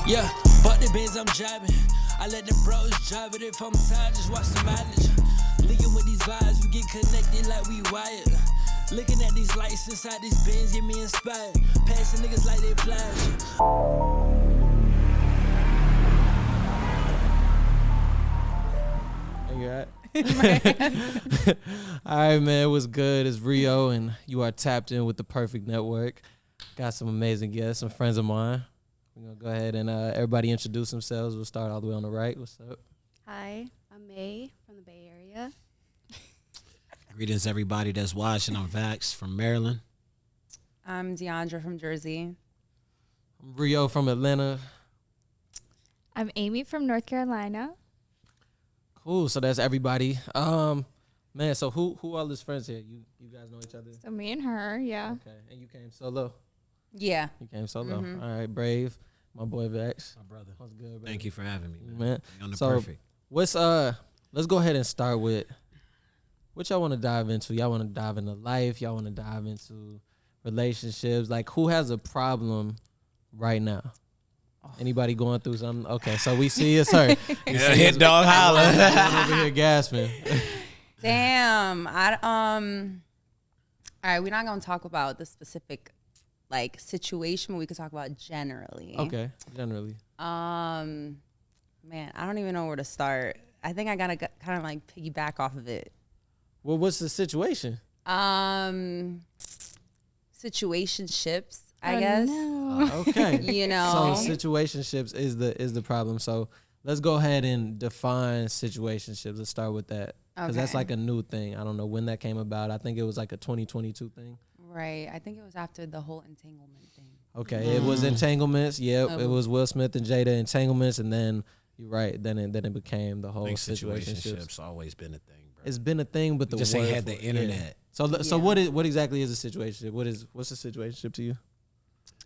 Yeah, fuck the Benz I'm driving. I let the bros drive it. If I'm tired, just watch the mileage. Linking with these vibes, we get connected like we wired. Looking at these lights inside these Benz, get me inspired. Passing niggas like they flash. You right? All right, man. It was good. It's Rio, and you are tapped in with the Perfect Network. Got some amazing guests, some friends of mine. We're going to go ahead and everybody introduce themselves. We'll start all the way on the right. What's up? Hi, I'm May from the Bay Area. Greetings, everybody that's watching. I'm Vax from Maryland. I'm Diandra from Jersey. I'm Rio from Atlanta. I'm Amy from North Carolina. Cool. So that's everybody. Man, so who all is friends here? You guys know each other? So me and her, yeah. Okay. And you came solo? Yeah. You came solo. Mm-hmm. All right, Brave. My boy Vax. My brother. What's good, brother? Thank you for having me, man. You're on the So Perfect. what's let's go ahead and start with what y'all want to dive into. Y'all want to dive into life. Y'all want to dive into relationships. Like, who has a problem right now? Anybody going through something? Okay, so we see it's her. Hit dog holler. Over here gasping. Damn. All right, we're not gonna talk about the specific like situation, but we could talk about generally. Okay, generally. Man, I don't even know where to start. I think I gotta kind of like piggyback off of it. Well, what's the situation? Situationships, I guess. No. Okay. You know. So situationships is the problem. So let's go ahead and define situationships. Let's start with that. Because that's like a new thing. I don't know when that came about. I think it was like a 2022 thing. Right. I think it was after the whole entanglement thing. Okay. It was entanglements. Yep. It was Will Smith and Jada entanglements. And then you're right. Then it became the whole situationships. Always been a thing, bro. It's been a thing, but the just word ain't had the for it, internet. Yeah. So what exactly is a situationship? What's a situationship to you?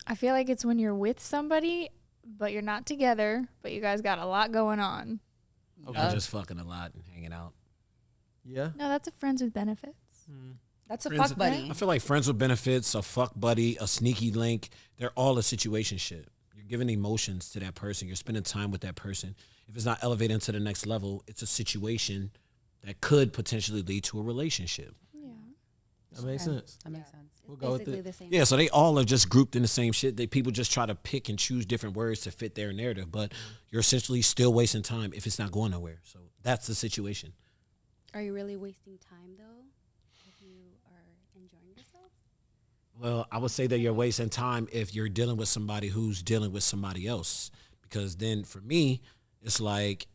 I feel like it's when you're with somebody, but you're not together, but you guys got a lot going on. Okay. You're just fucking a lot and hanging out. Yeah. No, that's a friends with benefits. That's a Friends- fuck buddy. I feel like friends with benefits, a fuck buddy, a sneaky link, they're all a situationship. You're giving emotions to that person. You're spending time with that person. If it's not elevating to the next level, it's a situation that could potentially lead to a relationship. Yeah. That makes sense. That makes sense. We'll go with Basically it. the same. Yeah, so they all are just grouped in the same shit. People just try to pick and choose different words to fit their narrative, but you're essentially still wasting time if it's not going nowhere. So that's the situation. Are you really wasting time, though, if you are enjoying yourself? Well, I would say that you're wasting time if you're dealing with somebody who's dealing with somebody else. Because then for me, it's like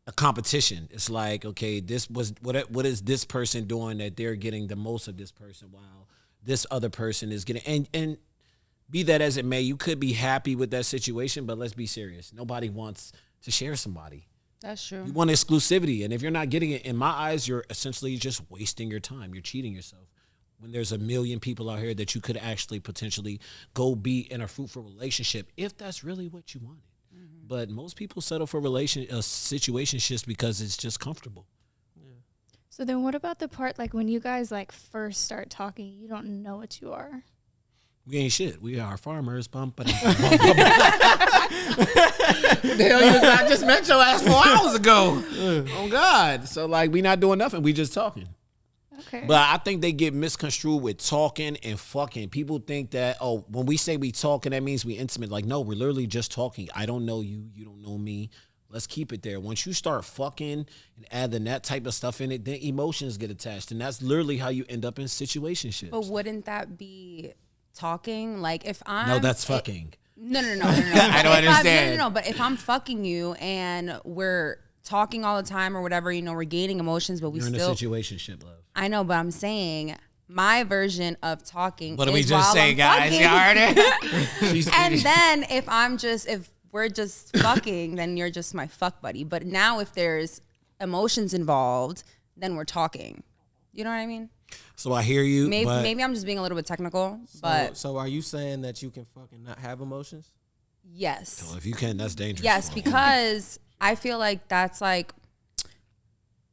a competition. It's like, okay, this was what is this person doing that they're getting the most of this person while this other person is getting and be that as it may, you could be happy with that situation, but let's be serious. Nobody wants to share somebody. That's true. You want exclusivity, and if you're not getting it, in my eyes, you're essentially just wasting your time. You're cheating yourself. When there's a million people out here that you could actually potentially go be in a fruitful relationship, if that's really what you wanted. Mm-hmm. But most people settle for situationships because it's just comfortable. Yeah. So then what about the part like when you guys like first start talking, you don't know what you are? We ain't shit. We are farmers. What the hell you I just met your ass 4 hours ago. Oh, God. So, like, we not doing nothing. We just talking. Okay. But I think they get misconstrued with talking and fucking. People think that, oh, when we say we talking, that means we intimate. Like, no, we're literally just talking. I don't know you. You don't know me. Let's keep it there. Once you start fucking and adding that type of stuff in it, then emotions get attached. And that's literally how you end up in situationships. But wouldn't that be talking? Like if I'm No, that's fucking. No. I don't understand. No. But if I'm fucking you and we're talking all the time or whatever, you know, we're gaining emotions, but You're still in a situationship, love. I know, but I'm saying my version of talking. What is did we just say, I'm guys? fucking. You heard it? And then if we're just fucking, then you're just my fuck buddy. But now if there's emotions involved, then we're talking. You know what I mean? So I hear you. Maybe I'm just being a little bit technical, but So are you saying that you can fucking not have emotions? yes. If you can, that's dangerous. Yes, because I feel like that's like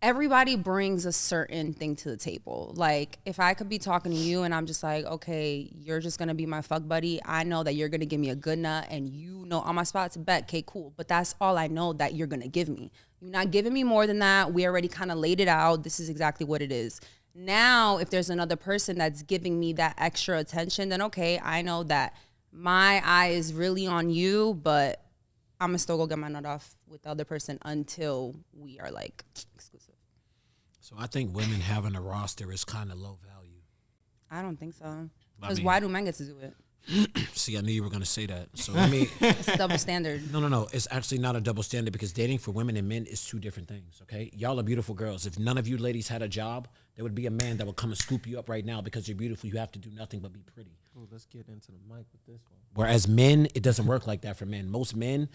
everybody brings a certain thing to the table. Like, if I could be talking to you and I'm just like, okay, you're just going to be my fuck buddy. I know that you're going to give me a good nut and you know all my spots. Bet, okay, cool. But that's all I know that you're going to give me. You're not giving me more than that. We already kind of laid it out. This is exactly what it is. Now, if there's another person that's giving me that extra attention, then okay, I know that my eye is really on you, but I'm going to still go get my nut off with the other person until we are like exclusive. So I think women having a roster is kind of low value. I don't think so. Because why do men get to do it? See, I knew you were going to say that. So I mean, It's a double standard. no. It's actually not a double standard because dating for women and men is two different things, okay? Y'all are beautiful girls. If none of you ladies had a job, there would be a man that would come and scoop you up right now because you're beautiful. You have to do nothing but be pretty. Ooh, let's get into the mic with this one. Whereas men, it doesn't work like that for men. Most men,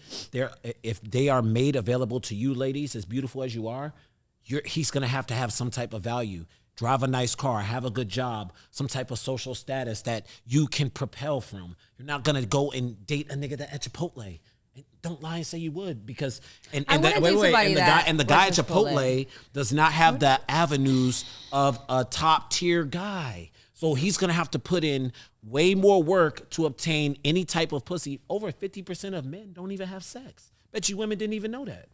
if they are made available to you ladies, as beautiful as you are, he's going to have some type of value. Drive a nice car, have a good job, some type of social status that you can propel from. You're not going to go and date a nigga that at Chipotle. And don't lie and say you would because the guy at Chipotle does not have the avenues of a top tier guy. So he's going to have to put in way more work to obtain any type of pussy. Over 50% of men don't even have sex. Bet you women didn't even know that.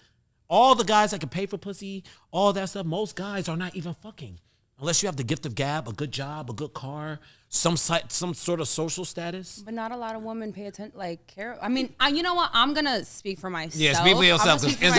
All the guys that can pay for pussy, all that stuff, most guys are not even fucking. Unless you have the gift of gab, a good job, a good car, some sort of social status. But not a lot of women pay attention, like care. I mean, you know what? I'm gonna speak for myself. Yeah, speak for yourself because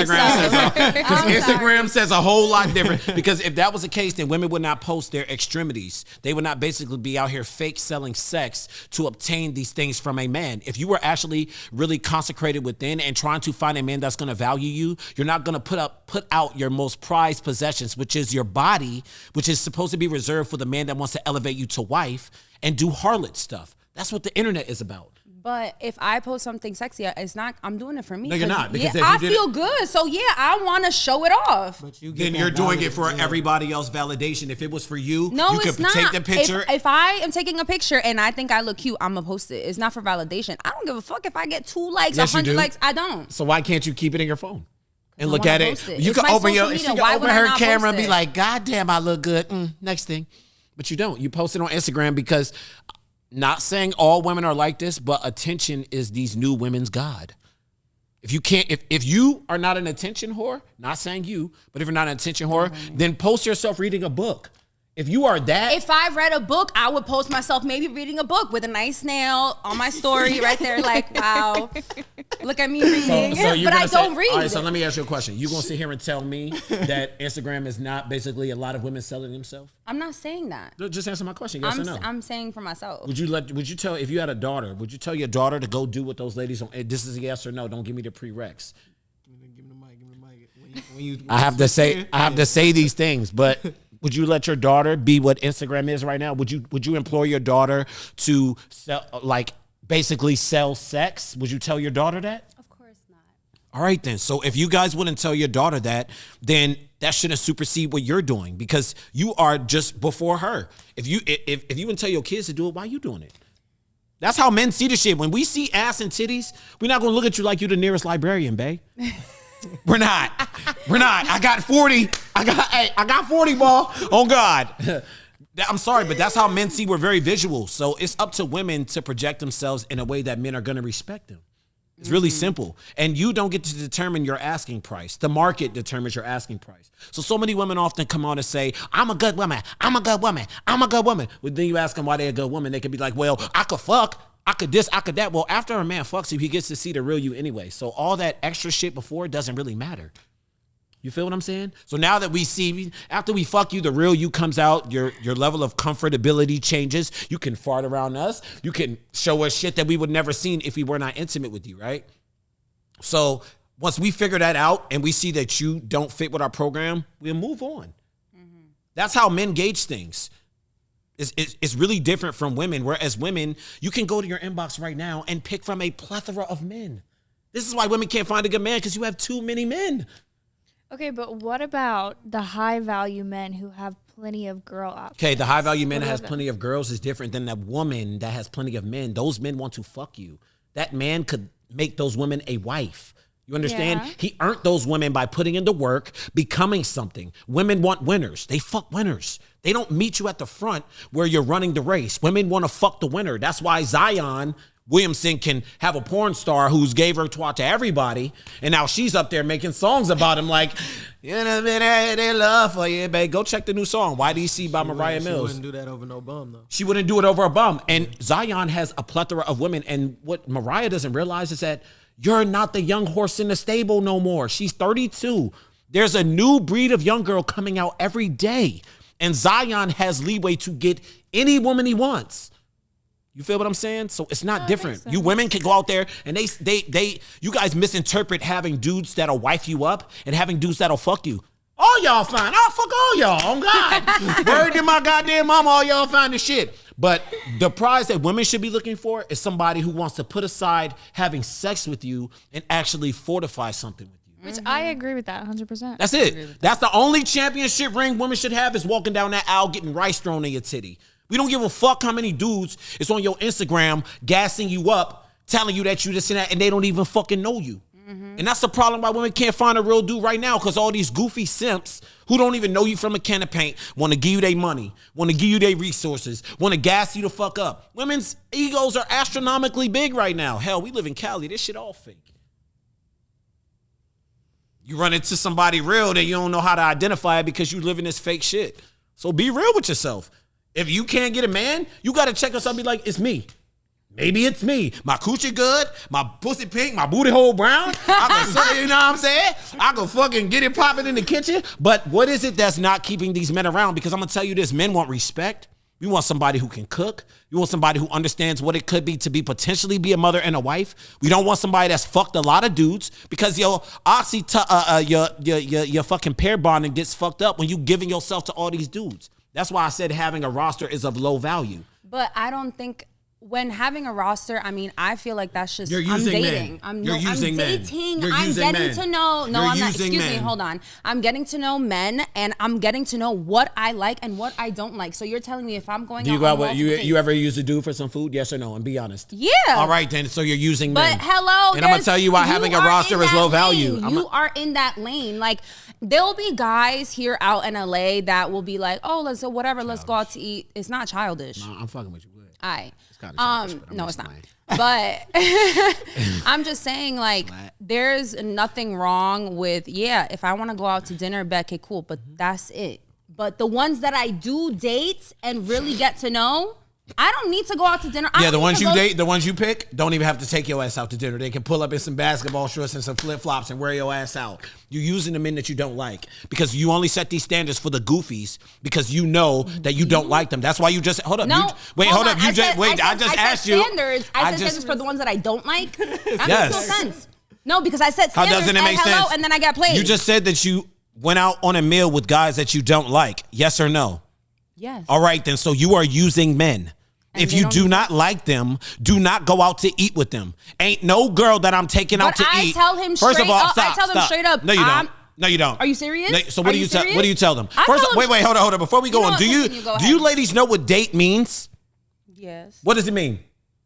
Instagram says a whole lot different. Because if that was the case, then women would not post their extremities. They would not basically be out here fake selling sex to obtain these things from a man. If you were actually really consecrated within and trying to find a man that's going to value you, you're not going to put out your most prized possessions, which is your body, which is supposed to be reserved for the man that wants to elevate you to wife and do harlot stuff. That's what the internet is about. But if I post something sexy, it's not. I'm doing it for me. No, you're not. Because I feel good. So yeah, I want to show it off. But you're doing it for everybody else validation. If it was for you, no, you it's could not. take the picture. If I am taking a picture and I think I look cute, I'm gonna post it. It's not for validation. I don't give a fuck if I get 2 likes, Yes, 100 likes. I don't. So why can't you keep it in your phone and I look wanna at it? post it. You It's can my open social she media. can Why open would I her not camera and post be it? like, God damn, I look good. Next thing. But you don't. You post it on Instagram because, not saying all women are like this, but attention is these new women's god. If you are not an attention whore, not saying you, but if you're not an attention whore, then post yourself reading a book. If you are that, if I read a book, I would post myself maybe reading a book with a nice nail on my story right there, like, wow, look at me reading. But I don't read. All right, so let me ask you a question. You gonna sit here and tell me that Instagram is not basically a lot of women selling themselves? I'm not saying that. No, just answer my question. Yes or no? I'm saying for myself. Would you tell, if you had a daughter, would you tell your daughter to go do what those ladies on? This is a yes or no. Don't give me the prereqs. Give me the mic. I have to say these things, but would you let your daughter be what Instagram is right now? Would you implore your daughter to basically sell sex? Would you tell your daughter that? Of course not. All right then. So if you guys wouldn't tell your daughter that, then that shouldn't supersede what you're doing because you are just before her. If you wouldn't tell your kids to do it, why are you doing it? That's how men see the shit. When we see ass and titties, we're not gonna look at you like you the nearest librarian, babe. We're not. I got 40. I got 40, ball. Oh God. I'm sorry, but that's how men see. We're very visual. So it's up to women to project themselves in a way that men are going to respect them. It's really simple. And you don't get to determine your asking price. The market determines your asking price. So many women often come on and say, I'm a good woman. I'm a good woman. I'm a good woman. But then you ask them why they're a good woman. They could be like, well, I could fuck. I could this, I could that. Well, after a man fucks you, he gets to see the real you anyway. So all that extra shit before doesn't really matter. You feel what I'm saying? So now that we see, after we fuck you, the real you comes out, your level of comfortability changes. You can fart around us. You can show us shit that we would never seen if we were not intimate with you, right? So once we figure that out and we see that you don't fit with our program, we'll move on. Mm-hmm. That's how men gauge things. It's really different from women, whereas women, you can go to your inbox right now and pick from a plethora of men. This is why women can't find a good man, because you have too many men. Okay, but what about the high value men who have plenty of girl options? Okay, the high value man that has plenty of girls is different than that woman that has plenty of men. Those men want to fuck you. That man could make those women a wife. You understand? Yeah. He earned those women by putting in the work, becoming something. Women want winners. They fuck winners. They don't meet you at the front where you're running the race. Women want to fuck the winner. That's why Zion Williamson can have a porn star who's gave her twat to everybody, and now she's up there making songs about him like, you know, they love for you, babe. Go check the new song, YDC by Mariah Mills. She wouldn't do that over no bum, though. She wouldn't do it over a bum. And Zion has a plethora of women, and what Mariah doesn't realize is that you're not the young horse in the stable no more. She's 32. There's a new breed of young girl coming out every day. And Zion has leeway to get any woman he wants. You feel what I'm saying? So it's not different. You women can go out there and you guys misinterpret having dudes that'll wife you up and having dudes that'll fuck you. All y'all fine. I'll fuck all y'all. Oh God. Byrd and my goddamn mama, all y'all fine as shit. But the prize that women should be looking for is somebody who wants to put aside having sex with you and actually fortify something with you. Which I agree with that 100%. That's it. That's the only championship ring women should have is walking down that aisle getting rice thrown in your titty. We don't give a fuck how many dudes is on your Instagram gassing you up, telling you that you this and that, and they don't even fucking know you. Mm-hmm. And that's the problem why women can't find a real dude right now, because all these goofy simps who don't even know you from a can of paint want to give you their money, want to give you their resources, want to gas you the fuck up. Women's egos are astronomically big right now. Hell, we live in Cali. This shit all fake. You run into somebody real that you don't know how to identify it because you live in this fake shit. So be real with yourself. If you can't get a man, you got to check yourself and be like, it's me. Maybe it's me. My coochie good, my pussy pink, my booty hole brown. I can, you know what I'm saying? I can fucking get it popping in the kitchen. But what is it that's not keeping these men around? Because I'm going to tell you this, men want respect. We want somebody who can cook. We want somebody who understands what it could be to be potentially be a mother and a wife. We don't want somebody that's fucked a lot of dudes, because your your fucking pair bonding gets fucked up when you giving yourself to all these dudes. That's why I said having a roster is of low value. But I don't think when having a roster, I mean, I feel like that's just, You're I'm using dating. men. I'm You're using men. dating. You're I'm using getting men. to know. No, You're I'm not. using Excuse me. men. Hold on. I'm getting to know men, and I'm getting to know what I like and what I don't like. So you're telling me if I'm going Do you out go out on with, multiple dates- you ever use a dude for some food? Yes or no? And be honest. Yeah. All right then. So you're using men. But hello, and I'm gonna tell you why having a roster is low value. You are in that lane. Like, there'll be guys here out in LA that will be like, oh, let's go out to eat. It's not childish. No, I'm fucking with you. Good. All right. It's kind of childish, but I'm no, just it's not. playing. But I'm just saying, like, there's nothing wrong with, yeah, if I want to go out to dinner, bet, okay, cool, but that's it. But the ones that I do date and really get to know, I don't need to go out to dinner. Yeah, the ones you date, the ones you pick, don't even have to take your ass out to dinner. They can pull up in some basketball shorts and some flip-flops and wear your ass out. You're using the men that you don't like, because you only set these standards for the goofies because you know that you don't like them. That's why you just, hold up. No, Hold up. I just asked you. Standards. I said standards for the ones that I don't like. That makes Yes. no sense. No, because I said How standards doesn't it make sense? and then I got played. You just said that you went out on a meal with guys that you don't like. Yes or no? Yes. All right, then. So you are using men. If you do not like them, do not go out to eat with them. Ain't no girl that I'm taking out to eat. I tell him First straight of all, up. stop, I tell them stop. straight up. No, you don't. No, you don't. Are you serious? No, so what do you tell? serious? What do you tell them? I First, tell them wait, hold on. Before we go You know on, what? do Continue, go you ahead. ladies know what date means? Yes. What does it mean?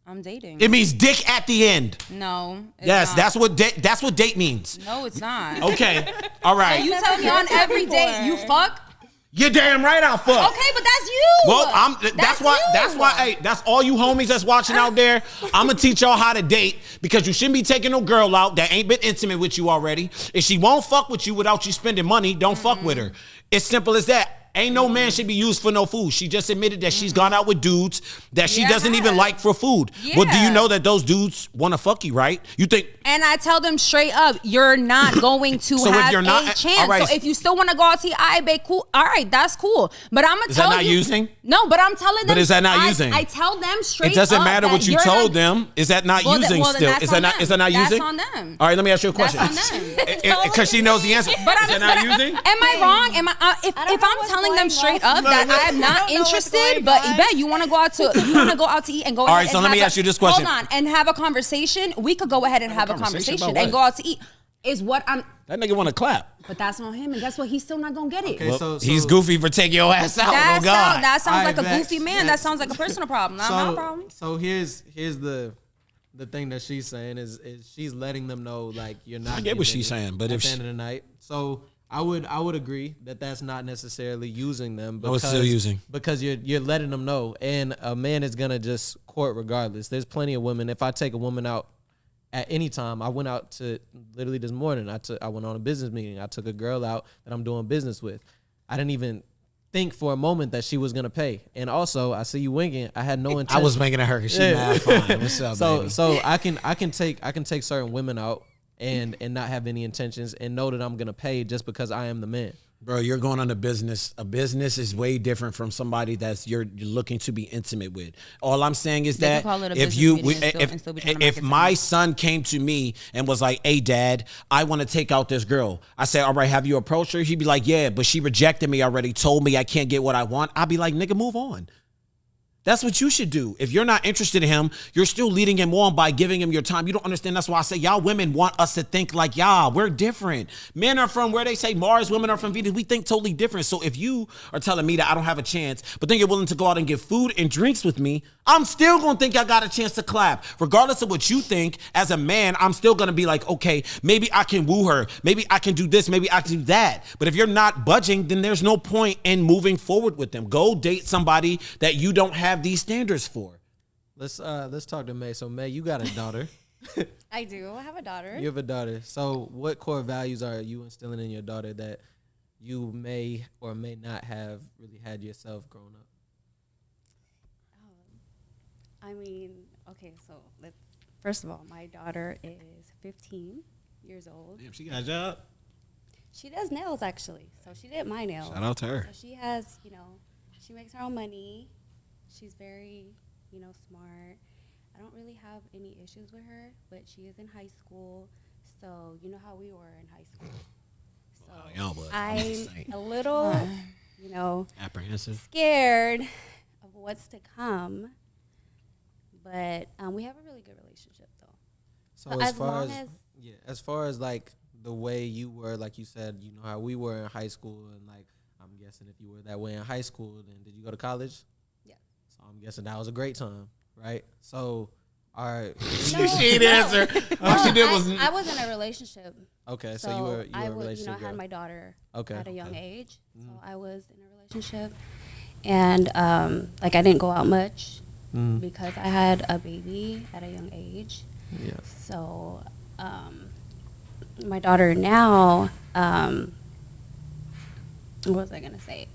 I'm dating. It means dick at the end. No. It's Yes, not. that's what date means. No, it's not. Okay, all right. You tell me on every date you fuck. You're damn right I'll fuck. Okay, but that's you. Well, that's why hey, that's all you homies that's watching out there. I'm gonna teach y'all how to date, because you shouldn't be taking no girl out that ain't been intimate with you already. If she won't fuck with you without you spending money, don't fuck with her. It's simple as that. Ain't no man should be used for no food. She just admitted that she's gone out with dudes that she doesn't even like for food. Well, do you know that those dudes want to fuck you, right? You think? And I tell them straight up, you're not going to So if have you're not- a chance. all right. So if you still want to go out to eat, I bet cool. All right, that's cool. But I'm gonna Is tell that not you. using? No, but I'm telling them. But is that not using? I tell them straight up. It doesn't matter what you you're told not- them. Is that not using then still? that's Is that on not? them. Is that not using? That's on them. All right, let me ask you a That's question. on them. Because she knows the answer. But is that not using? Am I wrong? Am I? If I'm telling them straight up that I'm not interested, but bet you want to go out to eat and go. All right, ahead so and let me have ask you this question. Hold on, and have a conversation. We could go ahead and have a conversation conversation about and what? go out to eat. Is what I'm. That nigga want to clap. But that's not him, and guess what? He's still not gonna get it. Okay, so He's goofy for taking your ass out. Oh God. That sounds All like right, a goofy man. That sounds like a personal problem. Not my problem. So here's the the thing that she's saying is she's letting them know like you're not. I get what getting she's it saying, but at if the end of the night, so I would agree that that's not necessarily using them. No, it's still using. because you're letting them know, and a man is gonna just court regardless. There's plenty of women. If I take a woman out at any time, I went out to literally this morning. I went on a business meeting. I took a girl out that I'm doing business with. I didn't even think for a moment that she was gonna pay. And also, I see you winking. I had no intention. I was winking at her because she mad fine. What's up, baby? So I can take certain women out and not have any intentions and know that I'm gonna pay just because I am the man. Bro, you're going on a business. A business is way different from somebody that's you're looking to be intimate with. All I'm saying is They that could call it a if business you meeting and still be trying to if market my something. son came to me and was like, "Hey, Dad, I want to take out this girl," I said, "All right, have you approached her?" He'd be like, "Yeah, but she rejected me already. Told me I can't get what I want." I'd be like, "Nigga, move on." That's what you should do. If you're not interested in him, you're still leading him on by giving him your time. You don't understand. That's why I say y'all women want us to think like y'all. We're different. Men are from where they say Mars, women are from Venus. We think totally different. So if you are telling me that I don't have a chance, but then you're willing to go out and get food and drinks with me, I'm still going to think I got a chance to clap. Regardless of what you think, as a man, I'm still going to be like, okay, maybe I can woo her. Maybe I can do this. Maybe I can do that. But if you're not budging, then there's no point in moving forward with them. Go date somebody that you don't have these standards for. Let's talk to May. So May, you got a daughter. I do. I have a daughter. You have a daughter. So what core values are you instilling in your daughter that you may or may not have really had yourself growing up? I mean, okay, so first of all, my daughter is 15 years old. Damn, she got a job. She does nails, actually. So she did my nails. Shout out to her. So she has, she makes her own money. She's very, smart. I don't really have any issues with her, but she is in high school. So you know how we were in high school. So y'all was. I'm a little, Apprehensive. scared of what's to come. But we have a really good relationship, though. So But as far as like the way you were, like you said, you know how we were in high school, and like I'm guessing if you were that way in high school, then did you go to college? Yeah. So I'm guessing that was a great time, right? So, all right. She didn't answer. All she did was. I was in a relationship. Okay, so you were I a would, relationship had girl. my daughter Okay. at a young age. So I was in a relationship, and I didn't go out much because I had a baby at a young age. Yeah. So my daughter now, what was I gonna say?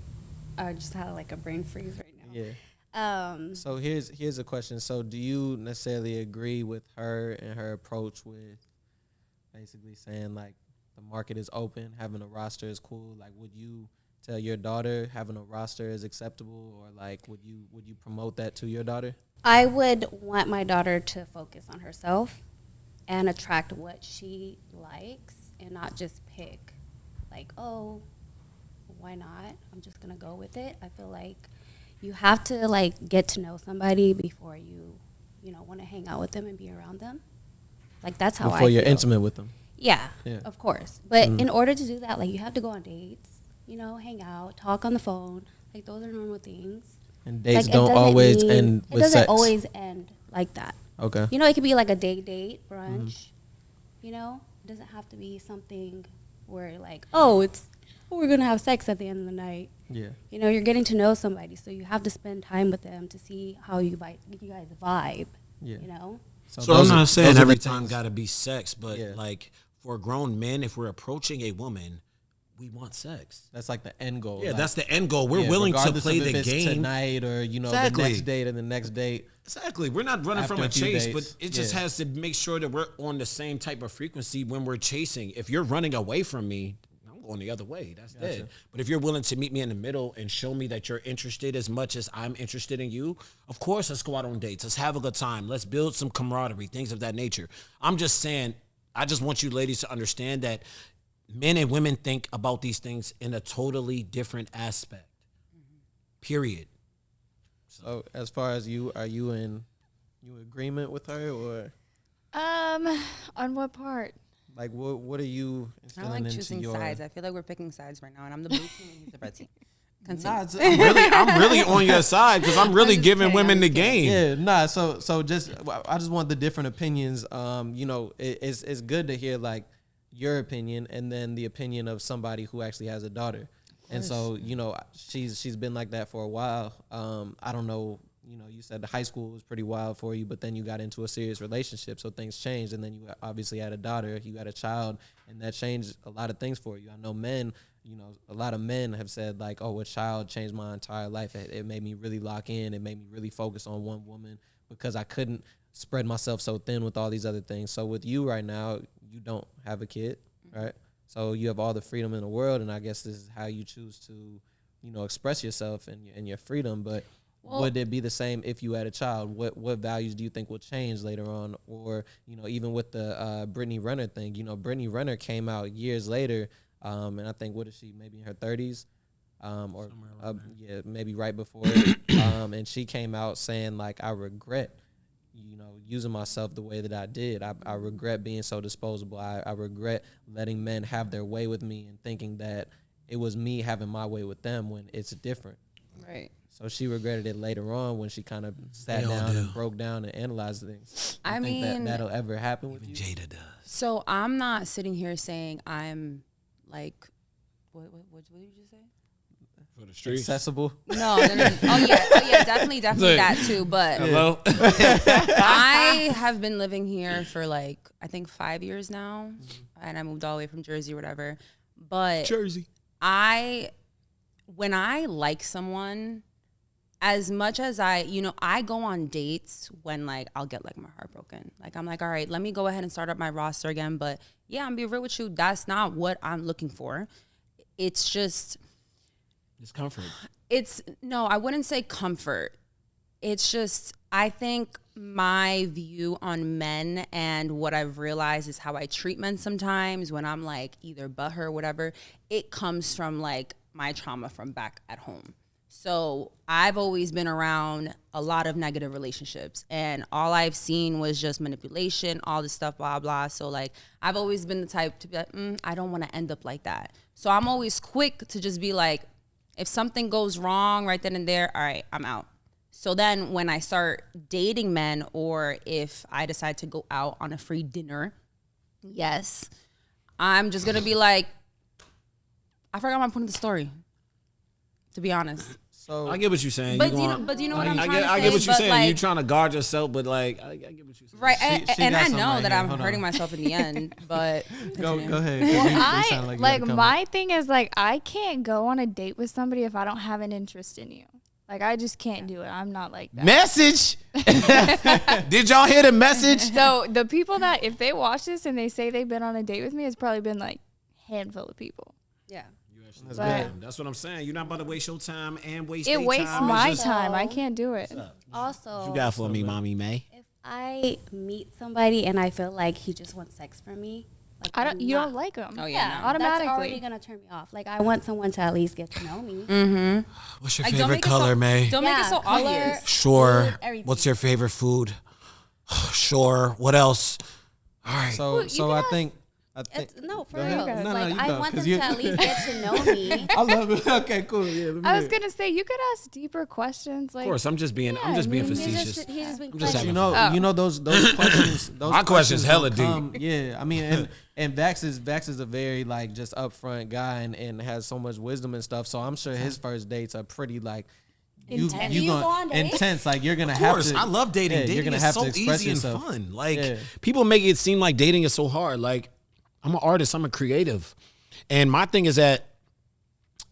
I just had like a brain freeze right now. Yeah. So here's a question. So do you necessarily agree with her and her approach with basically saying like the market is open, having a roster is cool? Like, would you tell your daughter having a roster is acceptable, or like would you promote that to your daughter? I would want my daughter to focus on herself and attract what she likes and not just pick like, oh, why not? I'm just going to go with it. I feel like you have to like get to know somebody before you want to hang out with them and be around them. Like that's how Before I you're feel. intimate with them. Yeah, Yeah. of course. But in order to do that, like you have to go on dates, hang out, talk on the phone. Like those are normal things. And dates Like, it don't doesn't always mean- end It with doesn't sex. always end like that. Okay. It could be like a date, brunch. It doesn't have to be something where like, we're gonna have sex at the end of the night. Yeah. You're getting to know somebody, so you have to spend time with them to see how you guys vibe. Yeah. So those I'm are- not saying those are every the time things. got to be sex, but Yeah. like for grown men, if we're approaching a woman, we want sex. That's like the end goal. Yeah, like, that's the end goal. We're yeah, willing to regardless play of if the it's game tonight or Exactly. the next date and the next date. Exactly. We're not running After from a a few chase, dates. but it just Yeah. has to make sure that we're on the same type of frequency when we're chasing. If you're running away from me, I'm going the other way. That's dead. But if you're willing to meet me in the middle and show me that you're interested as much as I'm interested in you, of course, let's go out on dates. Let's have a good time. Let's build some camaraderie, things of that nature. I'm just saying, I just want you ladies to understand that men and women think about these things in a totally different aspect. Period. So as far as you, are you in agreement with her, or On what part? like what are you I instilling like into choosing your sides. I feel like we're picking sides right now, and I'm the blue team and he's the red team. I'm really on your side because I'm really giving women the game. Yeah, nah. So I just want the different opinions. It's good to hear like your opinion and then the opinion of somebody who actually has a daughter. And so, she's been like that for a while. I don't know, you said the high school was pretty wild for you, but then you got into a serious relationship, so things changed, and then you obviously had a daughter, you had a child, and that changed a lot of things for you. I know men, a lot of men have said like, oh, a child changed my entire life. It made me really lock in. It made me really focus on one woman because I couldn't spread myself so thin with all these other things. So with you right now, you don't have a kid, right? So you have all the freedom in the world, and I guess this is how you choose to, express yourself and your freedom. But would it be the same if you had a child? What values do you think will change later on? Or, even with the Brittany Renner thing, Brittany Renner came out years later, and I think, what is she, maybe in her 30s? Maybe right before it. And she came out saying, like, I regret using myself the way that I did. I regret being so disposable. I regret letting men have their way with me and thinking that it was me having my way with them when it's different. Right. So she regretted it later on when she kind of sat down and broke down and analyzed things. I mean, that'll ever happen with you? Jada does. So I'm not sitting here saying I'm like, what did you just say? For the streets. Accessible? No. Oh yeah, definitely that too. But hello, I have been living here for like I think 5 years now, and I moved all the way from Jersey or whatever. But Jersey. When I like someone, as much as I go on dates when like I'll get like my heart broken. Like I'm like, all right, let me go ahead and start up my roster again. But yeah, I'm be real with you. That's not what I'm looking for. It's just. It's comfort. I wouldn't say comfort. It's just, I think my view on men and what I've realized is how I treat men sometimes when I'm like either butthurt or whatever, it comes from like my trauma from back at home. So I've always been around a lot of negative relationships and all I've seen was just manipulation, all this stuff, blah, blah. So like, I've always been the type to be like, I don't want to end up like that. So I'm always quick to just be like, if something goes wrong right then and there, all right, I'm out. So then when I start dating men or if I decide to go out on a free dinner, yes, I'm just going to be like, I forgot my point of the story, to be honest. So I get what you're saying. But you know what I'm trying to say? I get what you're saying. Like, you're trying to guard yourself, but like, I get what you're saying. Right, and I know that I'm hurting myself in the end, but go ahead. Well, my thing is like I can't go on a date with somebody if I don't have an interest in you. Like I just can't do it. I'm not like that. Message. Did y'all hear the message? So the people that if they watch this and they say they've been on a date with me, it's probably been like a handful of people. Yeah. That's what I'm saying. You're not about to waste your time and waste their time. It wastes my time. I can't do it. Also, what you got for me, Mommy May? If I meet somebody and I feel like he just wants sex from me, like you don't like him. Oh yeah, no. Automatically. That's already gonna turn me off. Like I want someone to at least get to know me. Mm-hmm. What's your favorite color, May? Don't make it so obvious. Sure. Food, what's your favorite food? Sure. What else? All right. So I think. No, for Go real. ahead. No, like I go, want them 'cause you- to at least get to know me. I love it. Okay, cool. Yeah. I was gonna say you could ask deeper questions. Like, Of course, I'm just being facetious. He's just been I'm just questioning. having those questions. Those My question's hella don't come- Yeah, I mean, and Vax is a very like just upfront guy and has so much wisdom and stuff. So I'm sure his first dates are pretty like. Intense. You You go gonna on dates? intense like you're gonna Of have course, to. I love dating. Yeah, Dating you're gonna is have so to express easy yourself. and fun. Like Yeah. people make it seem like dating is so hard. Like I'm an artist. I'm a creative, and my thing is that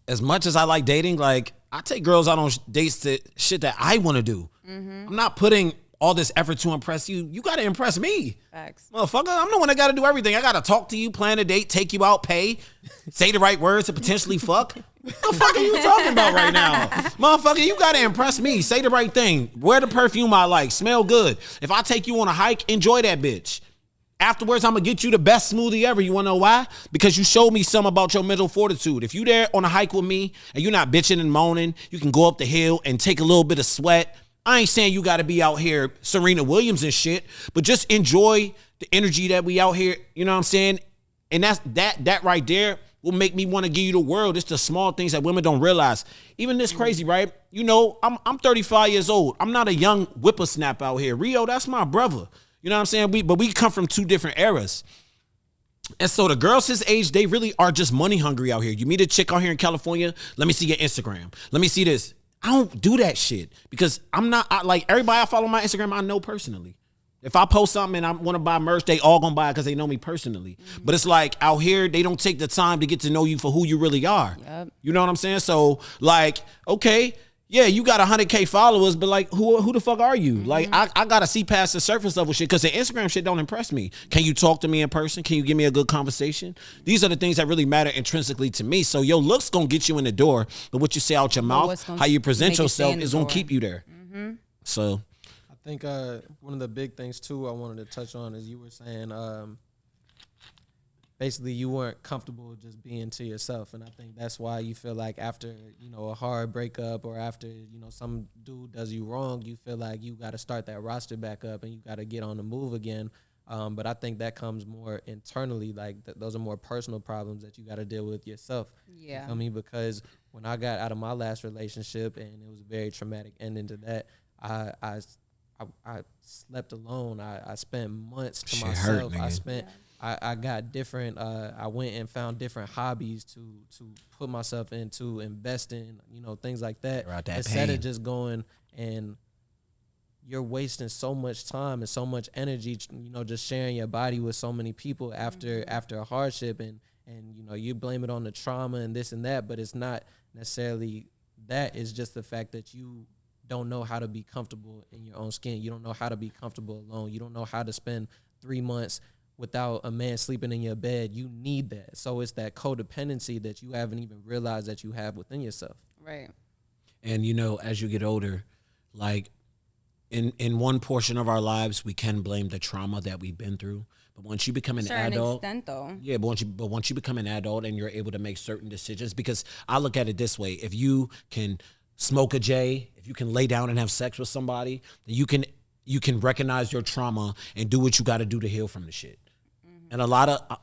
as much as I like dating, like I take girls out on dates to shit that I want to do. Mm-hmm. I'm not putting all this effort to impress you. You got to impress me. Facts. Motherfucker, I'm the one that got to do everything. I got to talk to you, plan a date, take you out, pay, say the right words to potentially fuck. What the fuck are you talking about right now? Motherfucker, you got to impress me. Say the right thing. Wear the perfume I like. Smell good. If I take you on a hike, enjoy that bitch. Afterwards, I'm going to get you the best smoothie ever. You want to know why? Because you showed me something about your mental fortitude. If you there on a hike with me and you're not bitching and moaning, you can go up the hill and take a little bit of sweat. I ain't saying you got to be out here Serena Williams and shit, but just enjoy the energy that we out here, you know what I'm saying? And that right there will make me want to give you the world. It's the small things that women don't realize. Even this crazy, right? You know, I'm 35 years old. I'm not a young whippersnapper out here. Rio, that's my brother. You know what I'm saying? But we come from two different eras. And so the girls his age, they really are just money hungry out here. You meet a chick out here in California, let me see your Instagram. Let me see this. I don't do that shit because like everybody I follow on my Instagram, I know personally. If I post something and I want to buy merch, they all gonna buy it because they know me personally. Mm-hmm. But it's like out here, they don't take the time to get to know you for who you really are. Yep. You know what I'm saying? So like, okay, yeah, you got 100K followers, but like, who the fuck are you? Mm-hmm. Like, I gotta see past the surface level shit because the Instagram shit don't impress me. Can you talk to me in person? Can you give me a good conversation? These are the things that really matter intrinsically to me. So your looks gonna get you in the door, but what you say out your mouth, how you present yourself is gonna keep you there. Mm-hmm. So. I think one of the big things too I wanted to touch on is you were saying basically you weren't comfortable just being to yourself, and I think that's why you feel like after a hard breakup or after some dude does you wrong, you feel like you got to start that roster back up and you got to get on the move again. But I think that comes more internally, like those are more personal problems that you got to deal with yourself. Yeah, you feel me? Because when I got out of my last relationship and it was a very traumatic ending to that, I slept alone. I spent months to myself. I got different. I went and found different hobbies to put myself into, invest in, things like that. Instead of just going and you're wasting so much time and so much energy, just sharing your body with so many people after a hardship, and you blame it on the trauma and this and that, but it's not necessarily that. It's just the fact that you don't know how to be comfortable in your own skin. You don't know how to be comfortable alone. You don't know how to spend 3 months without a man sleeping in your bed. You need that. So it's that codependency that you haven't even realized that you have within yourself. Right. And as you get older, like in one portion of our lives, we can blame the trauma that we've been through. But once you become an adult, extent, though. Yeah, but once you become an adult and you're able to make certain decisions, because I look at it this way: if you can smoke a J, if you can lay down and have sex with somebody, then you can recognize your trauma and do what you got to do to heal from the shit. Mm-hmm. And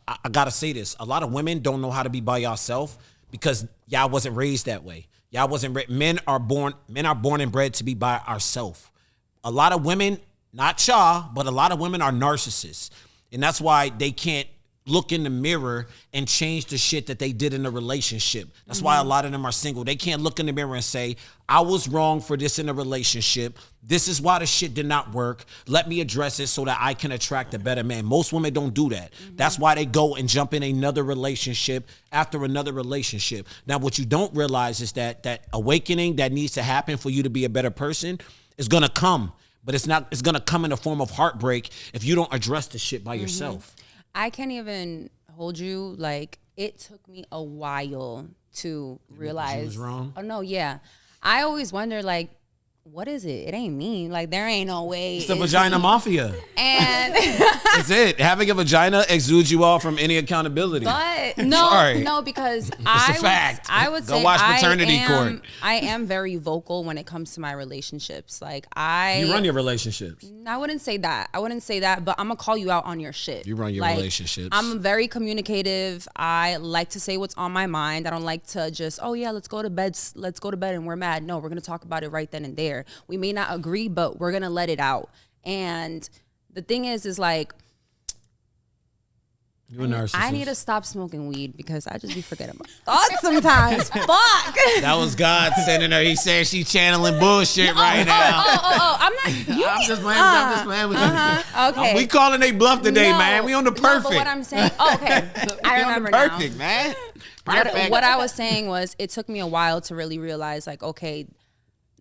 I gotta say this, a lot of women don't know how to be by yourself because y'all wasn't raised that way. Y'all wasn't men are born and bred to be by ourselves. A lot of women, not y'all, but a lot of women are narcissists, and that's why they can't look in the mirror and change the shit that they did in a relationship. That's why a lot of them are single. They can't look in the mirror and say, I was wrong for this in a relationship. This is why the shit did not work. Let me address it so that I can attract a better man. Most women don't do that. That's why they go and jump in another relationship after another relationship. Now, what you don't realize is that awakening that needs to happen for you to be a better person is going to come, but it's going to come in the form of heartbreak if you don't address the shit by yourself. I can't even hold you. Like, it took me a while to realize. You was wrong? Oh, no, yeah. I always wonder, like, what is it? It ain't me. Like, there ain't no way. It's the vagina mafia. And it's it. Having a vagina exudes you all from any accountability. But no, because I would say watch Paternity Court. I am very vocal when it comes to my relationships. Like you run your relationships. I wouldn't say that. But I'm gonna call you out on your shit. You run your relationships. I'm very communicative. I like to say what's on my mind. I don't like to just, oh yeah, let's go to bed and we're mad. No, we're gonna talk about it right then and there. We may not agree, but we're going to let it out. And the thing is like, you're a narcissist. I need to stop smoking weed because I just be forgetting my thoughts sometimes. Fuck. That was God sending her. He said she channeling bullshit right now. I'm not. I'm just playing with you. Okay. We calling they bluff today, man. We on the perfect. But what I'm saying, okay. I remember now. Perfect, man. Perfect. What I was saying was, it took me a while to really realize, like, okay,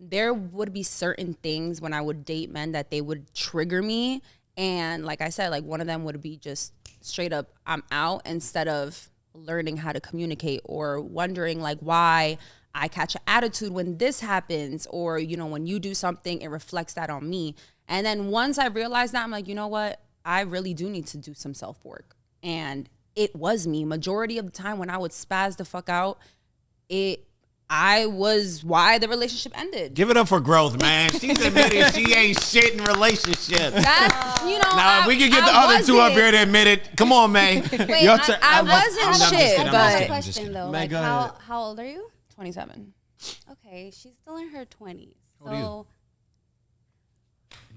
there would be certain things when I would date men that they would trigger me. And like I said, like one of them would be just straight up, I'm out, instead of learning how to communicate or wondering like why I catch an attitude when this happens, or, when you do something, it reflects that on me. And then once I realized that, I'm like, you know what? I really do need to do some self-work. And it was me. Majority of the time when I would spaz the fuck out, I was why the relationship ended. Give it up for growth, man. She's admitted she ain't shit in relationships. You know, Now, if we can get the other two up here to admit it. Come on, May. Wait, Your turn. I I'm just wasn't kidding, shit, I'm just I have kidding, a I'm just question kidding. though. Man, Like, go ahead. how old are you? 27. Okay, she's still in her 20s. old are you? So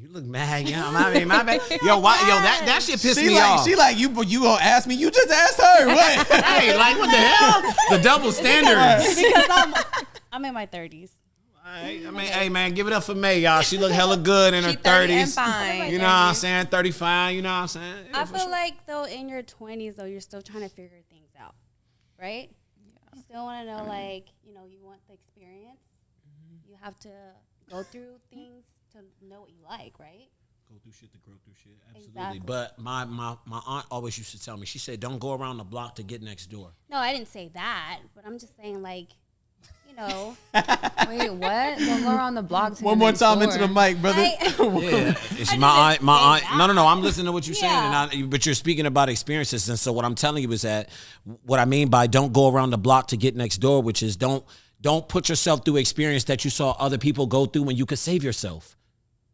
You look mad, yo. I mean, my bad. Yo, why, yo, that shit pissed me off. She like you, but you gonna ask me? You just asked her. What? Hey, like what the hell? The double standards. because I'm in my 30s. I mean, hey man, give it up for May, y'all. She look hella good in her She 30 and 30s. fine. You know what I'm saying? 35. You know what I'm saying? Yeah, I for feel sure. like though in your 20s though you're still trying to figure things out, right? You still want to know like you want the experience. You have to go through things to know what you like, right? Go through shit to grow through shit. Absolutely. Exactly. But my aunt always used to tell me. She said, "Don't go around the block to get next door." No, I didn't say that, but I'm just saying like, Wait, what? Don't go around the block. To One get more next time door. into the mic, brother. Yeah, it's I my didn't aunt. say No, that. I'm listening to what you're saying, but you're speaking about experiences, and so what I'm telling you is that what I mean by don't go around the block to get next door, which is don't put yourself through experience that you saw other people go through when you could save yourself.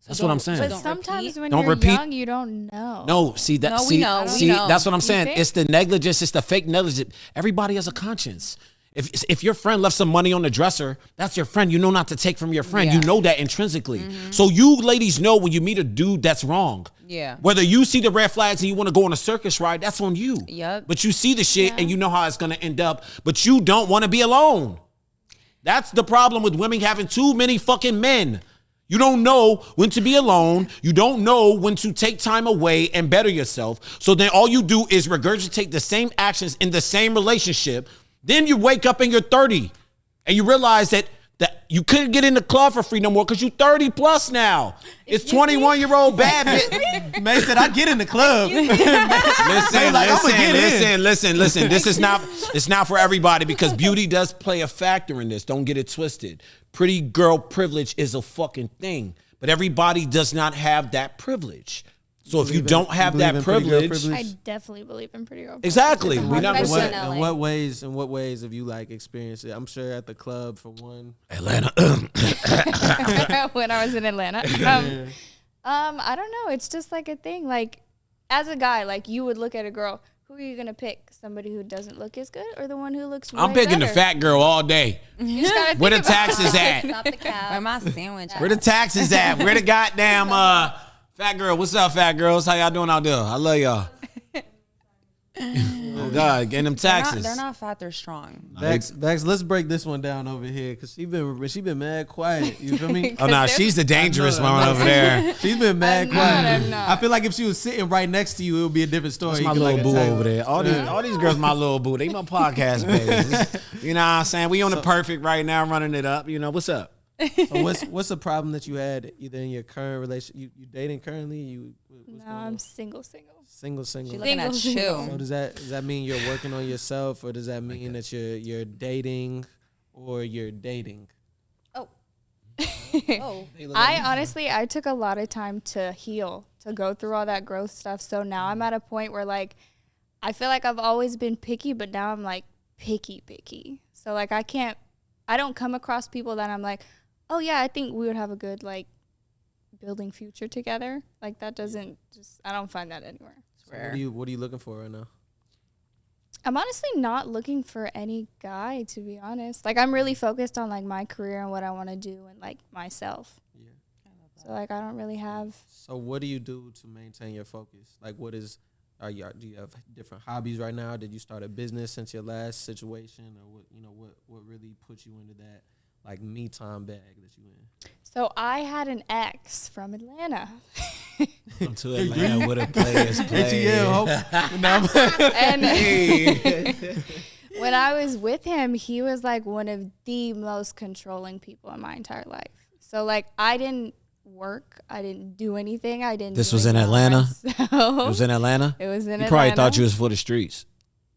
That's what I'm saying. But Don't sometimes repeat. when Don't you're repeat. young, you don't know. No, see that. No, we see, know, we see, know. that's what I'm You saying. think? It's the negligence. It's the fake negligence. Everybody has a conscience. If your friend left some money on the dresser, that's your friend. You know not to take from your friend. You Yeah. know that intrinsically. So you ladies know when you meet a dude that's wrong. Yeah. Whether you see the red flags and you want to go on a circus ride, that's on you. Yep. But you see the shit and you know how it's going to end up. But you don't want to be alone. That's the problem with women having too many fucking men. You don't know when to be alone. You don't know when to take time away and better yourself. So then all you do is regurgitate the same actions in the same relationship. Then you wake up and you're 30 and you realize that you couldn't get in the club for free no more because you 30 plus now. It's 21-year-old bad bitch. May said, I get in the club. Listen. This is not, it's not for everybody because beauty does play a factor in this. Don't get it twisted. Pretty girl privilege is a fucking thing, but everybody does not have that privilege. So if you don't have that privilege, I definitely believe in pretty girl. exactly. We're not gonna What- say LA. In what ways have you like experienced it? I'm sure at the club for one. Atlanta. when I was in Atlanta. I don't know. It's just like a thing. Like, as a guy, like you would look at a girl. Who are you gonna pick? Somebody who doesn't look as good, or the one who looks? I'm way picking the better? fat girl all day. You just gotta Where the think about taxes at? Stop the Where cab. my sandwich? Where the taxes at? Where the goddamn fat girl? What's up, fat girls? How y'all doing out there? I love y'all. Oh God, getting them taxes. They're not fat. They're strong. Vex, let's break this one down over here because she been mad quiet. You feel me? Oh no, she's the dangerous I know, one I know. over there. She's been mad I'm quiet. not. I feel like if she was sitting right next to you, it would be a different story. That's You my could, little like, boo attack- over there. All these girls, my little boo. They my podcast babies. You know what I'm saying? We on the perfect right now, running it up. You know what's up? So what's the problem that you had either in your current relationship? You dating currently? What's No, going on? I'm single. Single. She looking at Single. So you. does that mean you're working on yourself, or does that mean that you're dating, or you're dating? Oh. I took a lot of time to heal, to go through all that growth stuff. So now I'm at a point where like I feel like I've always been picky, but now I'm like picky. So like I don't come across people that I'm like, oh yeah, I think we would have a good like building future together. Like that doesn't I don't find that anywhere. So what are you looking for right now? I'm honestly not looking for any guy, to be honest. Like I'm really focused on like my career and what I want to do and like myself. Yeah. So like I don't really have. So what do you do to maintain your focus? Like do you have different hobbies right now? Did you start a business since your last situation, or what really put you into that like me time bag that you in? So I had an ex from Atlanta. Come to Atlanta with a players play. And when I was with him, he was like one of the most controlling people in my entire life. So like I didn't work, I didn't do anything, I didn't. This do was in anything Atlanta? myself. It was in Atlanta? It was in You Atlanta. probably thought you was for the streets.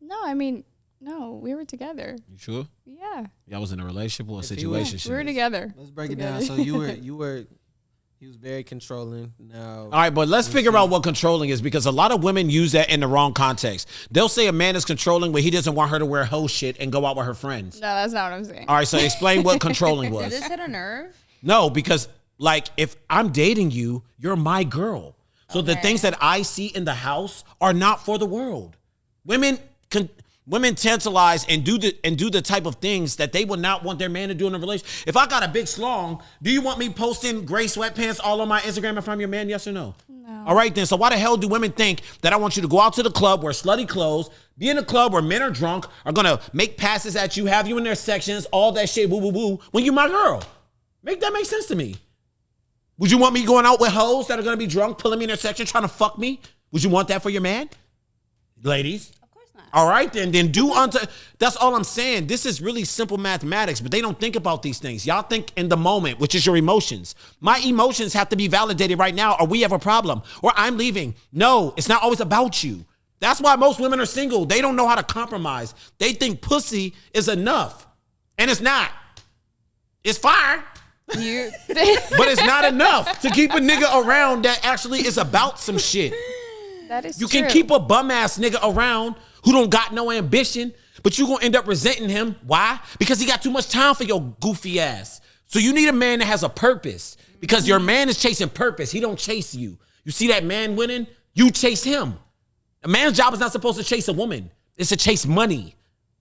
No, I mean, no, we were together. You sure? Yeah, Y'all was in a relationship or a If you situation? we were together. Let's break it down. So he was very controlling. Now, All right, but let's figure out what controlling is, because a lot of women use that in the wrong context. They'll say a man is controlling when he doesn't want her to wear hoe shit and go out with her friends. No, that's not what I'm saying. All right, so explain what controlling Did was. this hit a nerve? No, because like if I'm dating you, you're my girl. So the things that I see in the house are not for the world. Women tantalize and do the type of things that they would not want their man to do in a relationship. If I got a big schlong, do you want me posting gray sweatpants all on my Instagram in front of your man? Yes or no? No. All right then. So why the hell do women think that I want you to go out to the club, wear slutty clothes, be in a club where men are drunk, are gonna make passes at you, have you in their sections, all that shit, woo woo woo, when you my girl? Make that make sense to me. Would you want me going out with hoes that are going to be drunk, pulling me in their section, trying to fuck me? Would you want that for your man? Ladies? Of course not. All right, then do unto. That's all I'm saying. This is really simple mathematics, but they don't think about these things. Y'all think in the moment, which is your emotions. My emotions have to be validated right now, or we have a problem, or I'm leaving. No, it's not always about you. That's why most women are single. They don't know how to compromise. They think pussy is enough, and it's not. It's fire. But it's not enough to keep a nigga around that actually is about some shit. That is You true. can keep a bum ass nigga around who don't got no ambition, but you gonna end up resenting him. Why? Because he got too much time for your goofy ass. So you need a man that has a purpose, because your man is chasing purpose. He don't chase you. You see that man winning? You chase him. A man's job is not supposed to chase a woman. It's to chase money.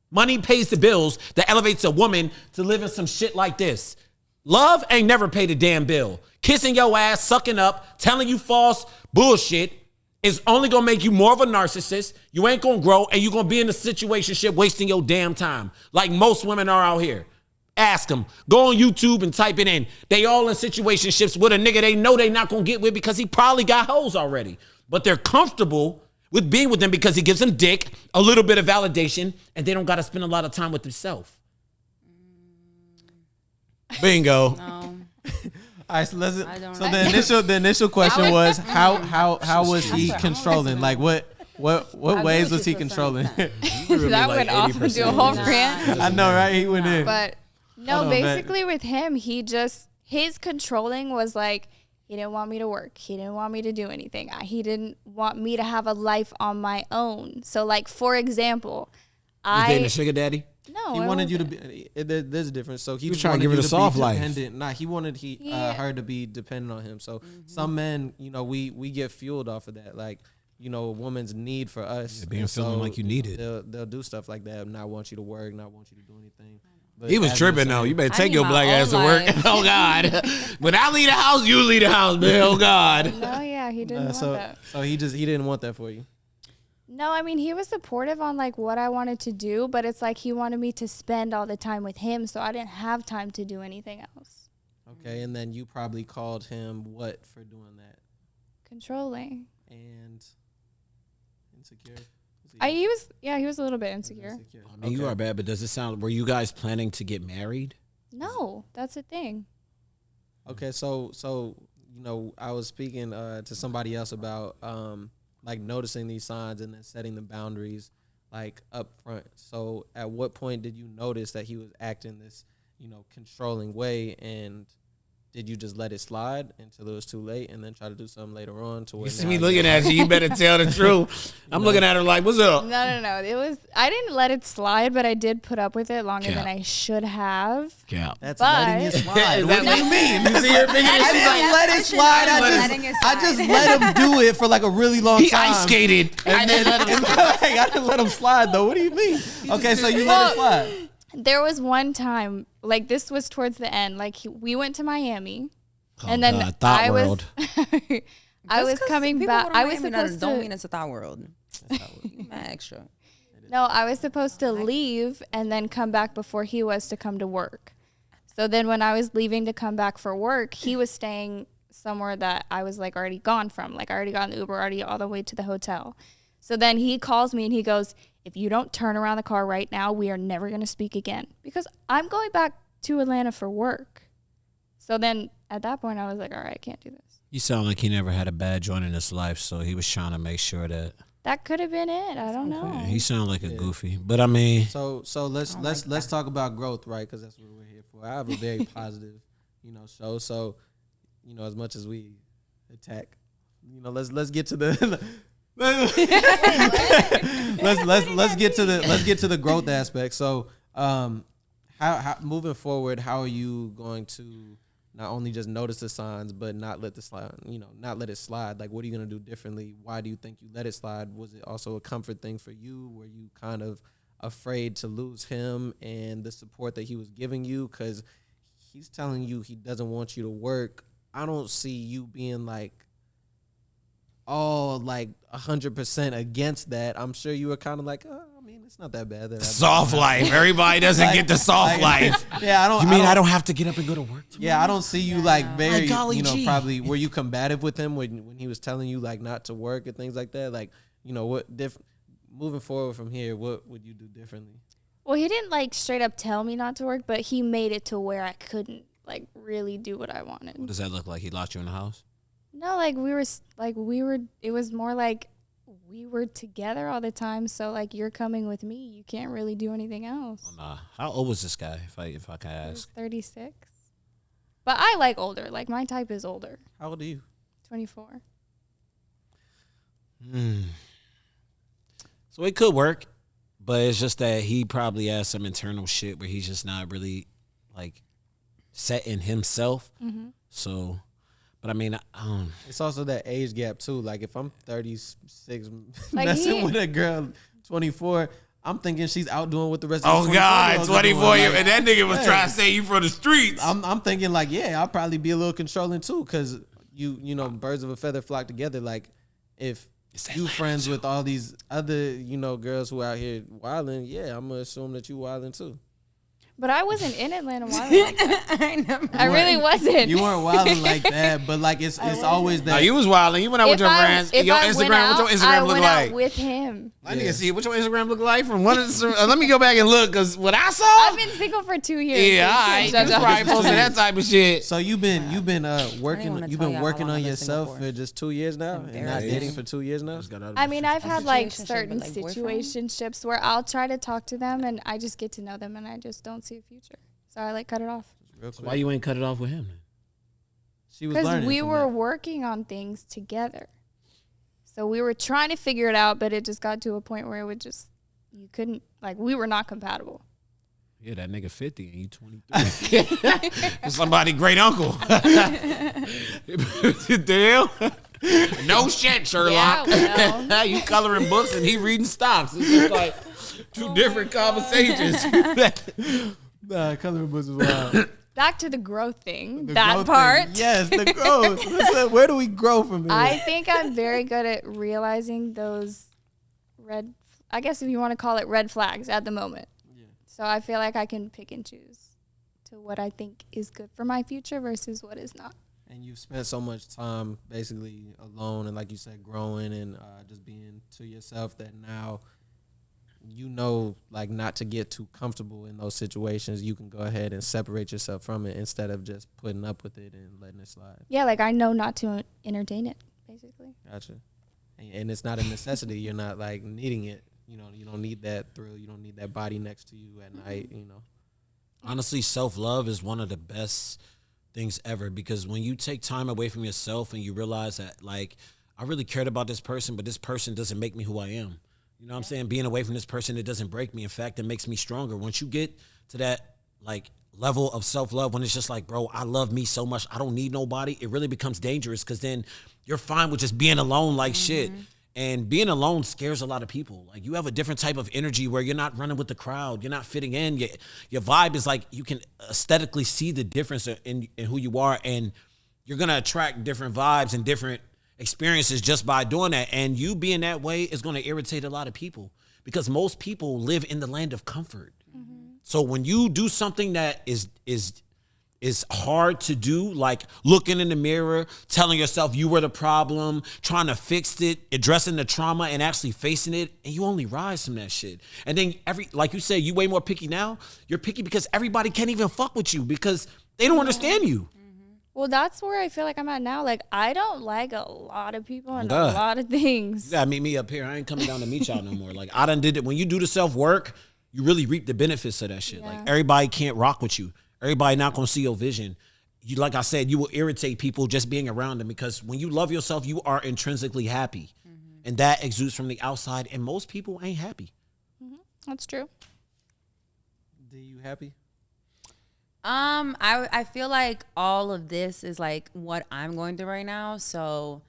Money pays the bills that elevates a woman to live in some shit like this. Love ain't never paid a damn bill. Kissing your ass, sucking up, telling you false bullshit is only gonna make you more of a narcissist. You ain't gonna grow, and you're gonna be in a situationship wasting your damn time, like most women are out here. Ask them. Go on YouTube and type it in. They all in situationships with a nigga they know they not gonna get with because he probably got hoes already. But they're comfortable with being with them because he gives them dick, a little bit of validation, and they don't gotta spend a lot of time with themselves. Bingo. No. All right, so let's. don't So know. the initial question was how was he controlling? Like what ways was he controlling? That went off into a whole rant. I know, right? He went in. But no, Hold on, basically with him, his controlling was like, he didn't want me to work. He didn't want me to do anything. He didn't want me to have a life on my own. So like, for example, You dating a sugar daddy? No, He I wanted you to wasn't. be. There's a difference. So he was trying to wanted give her you the to be soft life. dependent. Nah, he wanted her to be dependent on him. So some men, we get fueled off of that. Like, a woman's need for us. being And feeling like you need it. They'll do stuff like that. Not want you to work. Not want you to do anything. But He was as you were tripping though. saying- You better I take need your my black own ass to work. life. Oh God. When I leave the house, you leave the house, man. Oh God. No, yeah, he didn't want that. So he didn't want that for you. No, I mean, he was supportive on like what I wanted to do, but it's like he wanted me to spend all the time with him, so I didn't have time to do anything else. Okay, and then you probably called him what for doing that? Controlling. And insecure. He was a little bit insecure. I mean, you are bad, but does it sound? Were you guys planning to get married? No, that's the thing. Okay, so I was speaking to somebody else about like noticing these signs and then setting the boundaries like up front. So at what point did you notice that he was acting this, controlling way, and did you just let it slide until it was too late and then try to do something later on to where You see now me you- looking at you. You better tell the truth. I'm looking at her like, "What's up?" No. I didn't let it slide, but I did put up with it longer Cap. than I should have. Cap. That's But- letting it slide. Is What that do what you you mean? You see her thinking I she's didn't like, let it slide. I just let him do it for like a really long he time. ice skated. And then I didn't let him slide though. What do you mean? Okay, so you let it slide. There was one time, like this was towards the end, like we went to Miami, Oh, and then God, thought I world. was, I was coming back. I was supposed don't to. mean it's a thought world. You mad extra. No, I was supposed to leave and then come back before he was to come to work. So then when I was leaving to come back for work, he was staying somewhere that I was like already gone from. Like I already got in the Uber, already all the way to the hotel. So then he calls me and he goes, "If you don't turn around the car right now, we are never going to speak again." Because I'm going back to Atlanta for work. So then at that point I was like, all right, I can't do this. You sound like he never had a bad joint in his life, so he was trying to make sure that. That could have been it. I don't know. Yeah, he sounded like a goofy, but I mean, So let's talk about growth, right? Because that's what we're here for. I have a very positive, show. So, as much as we attack, let's get to the let's get to the growth aspect. So, how moving forward, how are you going to not only just notice the signs, but not let the slide, not let it slide? Like, what are you going to do differently? Why do you think you let it slide? Was it also a comfort thing for you? Were you kind of afraid to lose him and the support that he was giving you? Because he's telling you he doesn't want you to work. I don't see you being like, all like 100% against that. I'm sure you were kind of like, oh, I mean, it's not that bad. That Soft life. Everybody doesn't get the soft life. Yeah, I don't have to get up and go to work tomorrow? Yeah, I don't see you like very, golly gee. probably were you combative with him when he was telling you like not to work and things like that? Like, what different moving forward from here, what would you do differently? Well, he didn't like straight up tell me not to work, but he made it to where I couldn't like really do what I wanted. What does that look like? He locked you in the house? No, like we were, it was more like we were together all the time. So like, you're coming with me. You can't really do anything else. Oh, nah. How old was this guy, if I can He was ask? 36. But I like older. Like my type is older. How old are you? 24. So it could work, but it's just that he probably has some internal shit where he's just not really like set in himself. Mm-hmm. So, but I mean, It's also that age gap too. Like if I'm 36, Like messing with a girl 24, I'm thinking she's out doing what the rest of oh the God, 24 year, years, and that nigga was trying to say you from the streets. I'm thinking like, yeah, I'll probably be a little controlling too, because birds of a feather flock together. Like if you friends with all these other girls who out here wilding, yeah, I'm gonna assume that you wilding too. But I wasn't in Atlanta wilding like that. I really wasn't. You weren't wilding like that, but like it's always that. No, you was wilding. You went out with your friends. If Your I Instagram, went out, what your I Instagram look went like? out with him. I need to see what your Instagram look like from one of the. Let me go back and look, because what I saw. I've been single for 2 years. Yeah, all right. You probably posted that type of shit. So you've been working wanna you've tell been y'all working how long on I've been yourself single for just 2 years now, and not embarrassing. dating for 2 years now. I mean, I've had like situationship, certain but, like, boyfriend? situationships where I'll try to talk to them and I just get to know them and I just don't see a future. So I like cut it off. Real So quick. why you ain't cut it off with him? Then? She was Because learning. we from were that. working on things together. So we were trying to figure it out, but it just got to a point where it would just, you couldn't, like, we were not compatible. Yeah, that nigga 50 and you 23. Somebody great uncle. Damn. No shit, Sherlock. Yeah, well. You coloring books and he reading stocks. It's just like two different conversations. Nah, coloring books is wild. Back to the growth thing, The that growth part. thing. Yes, the growth. Listen, where do we grow from here? I think I'm very good at realizing those I guess if you want to call it red flags at the moment. Yeah. So I feel like I can pick and choose to what I think is good for my future versus what is not. And you've spent so much time basically alone and, like you said, growing and just being to yourself that now like not to get too comfortable in those situations. You can go ahead and separate yourself from it instead of just putting up with it and letting it slide. Yeah, like I know not to entertain it, basically. Gotcha. And it's not a necessity. You're not like needing it. You don't need that thrill. You don't need that body next to you at night, Honestly, self-love is one of the best things ever, because when you take time away from yourself and you realize that, like, I really cared about this person, but this person doesn't make me who I am. You know what I'm saying? Being away from this person, it doesn't break me. In fact, it makes me stronger. Once you get to that, like, level of self-love, when it's just like, bro, I love me so much, I don't need nobody, it really becomes dangerous, because then you're fine with just being alone like shit. And being alone scares a lot of people. Like, you have a different type of energy where you're not running with the crowd. You're not fitting in. Your vibe is like, you can aesthetically see the difference in who you are, and you're going to attract different vibes and different experiences just by doing that. And you being that way is going to irritate a lot of people, because most people live in the land of comfort. So when you do something that is hard to do, like looking in the mirror, telling yourself you were the problem, trying to fix it, addressing the trauma and actually facing it, and you only rise from that shit. And then like you say, you way more picky now. You're picky because everybody can't even fuck with you because they don't understand you. Well, that's where I feel like I'm at now. Like, I don't like a lot of people and God. a lot of things. You gotta meet me up here. I ain't coming down to meet y'all no more. Like, I done did it. When you do the self-work, you really reap the benefits of that shit. Yeah. Like, everybody can't rock with you. Everybody not gonna see your vision. You, like I said, you will irritate people just being around them, because when you love yourself, you are intrinsically happy. And that exudes from the outside, and most people ain't happy. That's true. Do you happy? I feel like all of this is like what I'm going through right now. So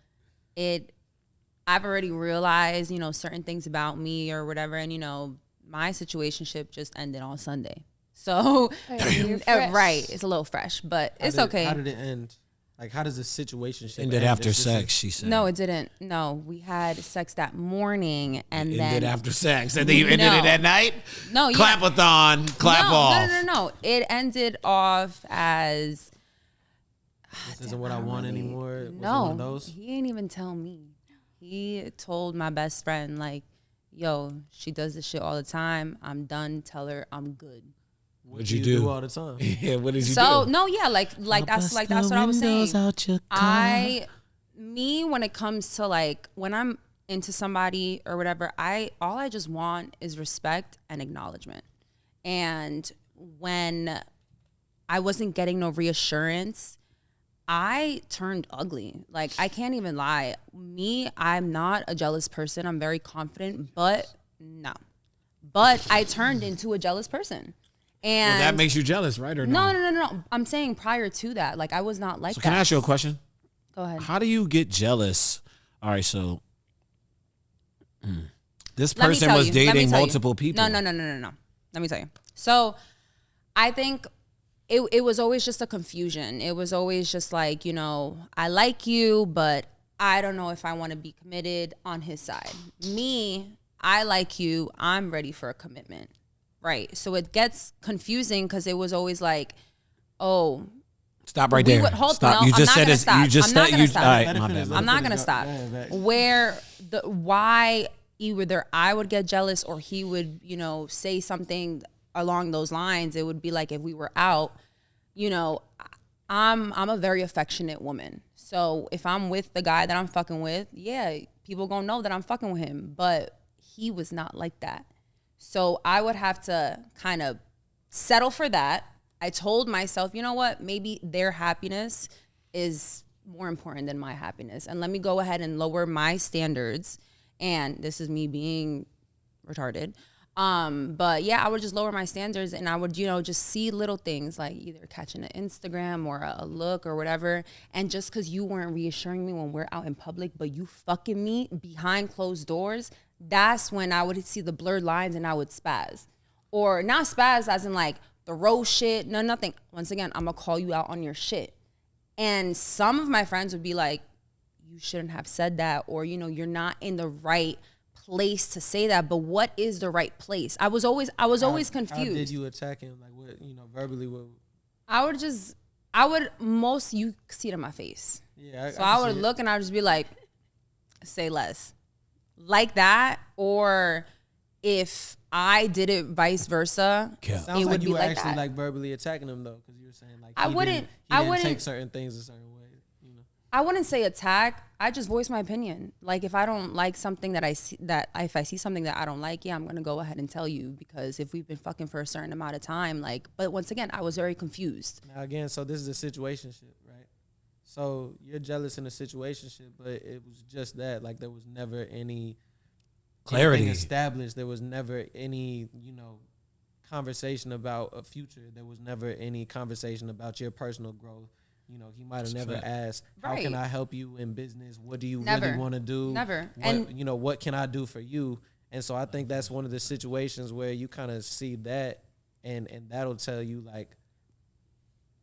I've already realized, you know, certain things about me or whatever. And, you know, my situationship just ended on Sunday. So, You're fresh. right. It's a little fresh, but it's okay. How did it end? Like, how does the situation Ended end? after Is this sex, she said. No, it didn't. No, we had sex that morning and then. Ended after sex. And then you ended No. it at night? No, yeah. Clap-a-thon. Clap off. No. It ended off as. This isn't what I want anymore. Was it No, one of those? he ain't even tell me. He told my best friend, like, yo, she does this shit all the time. I'm done. Tell her I'm good. What'd Do you you do? all the time? Yeah, what did you So do? no, yeah, like that's what I was saying. When it comes to like when I'm into somebody or whatever, all I just want is respect and acknowledgement. And when I wasn't getting no reassurance, I turned ugly. Like, I can't even lie. I'm not a jealous person. I'm very confident, but no. But I turned into a jealous person. And Well, that makes you jealous, right? Or no? No. I'm saying prior to that, like, I was not like So that. can I ask you a question? Go ahead. How do you get jealous? All right, so this Let me person tell was you. Let me dating tell you. multiple people. No. Let me tell you. So I think it was always just a confusion. It was always just like, you know, I like you, but I don't know if I want to be committed on his side. Me, I like you. I'm ready for a commitment. Right. So it gets confusing because it was always like, oh. Stop right there. Stop. No, You just I'm not said gonna it. stop. You just I'm not said gonna you. stop. All right, Let it my finish, bad. let I'm it not finish. gonna stop. Go ahead, back. Why either I would get jealous or he would, you know, say something along those lines. It would be like if we were out, you know, I'm a very affectionate woman. So if I'm with the guy that I'm fucking with, yeah, people gonna know that I'm fucking with him. But he was not like that. So I would have to kind of settle for that. I told myself, you know what, maybe their happiness is more important than my happiness. And let me go ahead and lower my standards. And this is me being retarded. But yeah, I would just lower my standards and I would, you know, just see little things like either catching an Instagram or a look or whatever. And just because you weren't reassuring me when we're out in public, but you fucking me behind closed doors, that's when I would see the blurred lines and I would spaz. Or not spaz as in like throw shit, no, nothing. Once again, I'm gonna call you out on your shit. And some of my friends would be like, you shouldn't have said that, or, you know, you're not in the right place to say that. But what is the right place? I was always confused. How did you attack him? Like, what, you know, verbally? What? You see it in my face. Yeah. So I would look and I would just be like, say less. Like that. Or if I did it vice versa, Sounds it like would you be were like actually that. like verbally attacking him though, because you were saying like I he wouldn't didn't take certain things a certain way. You know. I wouldn't say attack. I just voice my opinion. Like if I don't like something that I see, if I see something that I don't like, yeah, I'm gonna go ahead and tell you, because if we've been fucking for a certain amount of time, like. But once again, I was very confused. Now again, so this is a situationship, right? So you're jealous in a situationship, but it was just that. Like there was never any Clarity established. There was never any, you know, conversation about a future. There was never any conversation about your personal growth. You know, he might have never asked, how can I help you in business? What do you really want to do? Never. And you know, what can I do for you? And so I think that's one of the situations where you kind of see that and that'll tell you like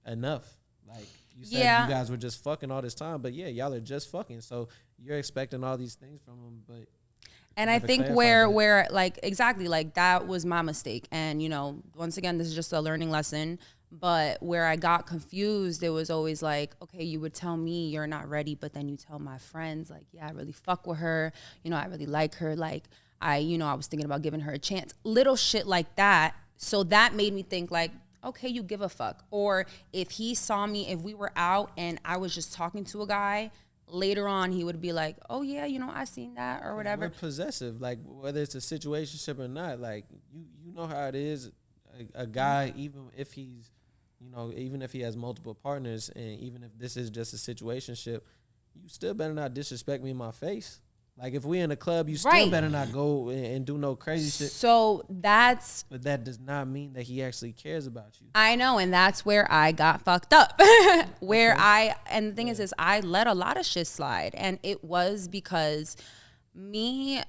enough. Like you said, you guys were just fucking all this time, but yeah, y'all are just fucking. So you're expecting all these things from him, but. And I think where like exactly like that was my mistake. And, you know, once again, this is just a learning lesson. But where I got confused, it was always like, okay, you would tell me you're not ready, but then you tell my friends like, yeah, I really fuck with her. You know, I really like her. Like I was thinking about giving her a chance. Little shit like that. So that made me think like, okay, you give a fuck. Or if he saw me, if we were out and I was just talking to a guy, later on, he would be like, oh, yeah, you know, I seen that or whatever. We're possessive, like whether it's a situationship or not. Like you know how it is. A guy, even if he's, you know, even if he has multiple partners, and even if this is just a situationship, you still better not disrespect me in my face. Like if we in a club, you still Right. better not go and do no crazy shit. So that's, But that does not mean that he actually cares about you. I know, and that's where I got fucked up. And the thing is I let a lot of shit slide, and it was because me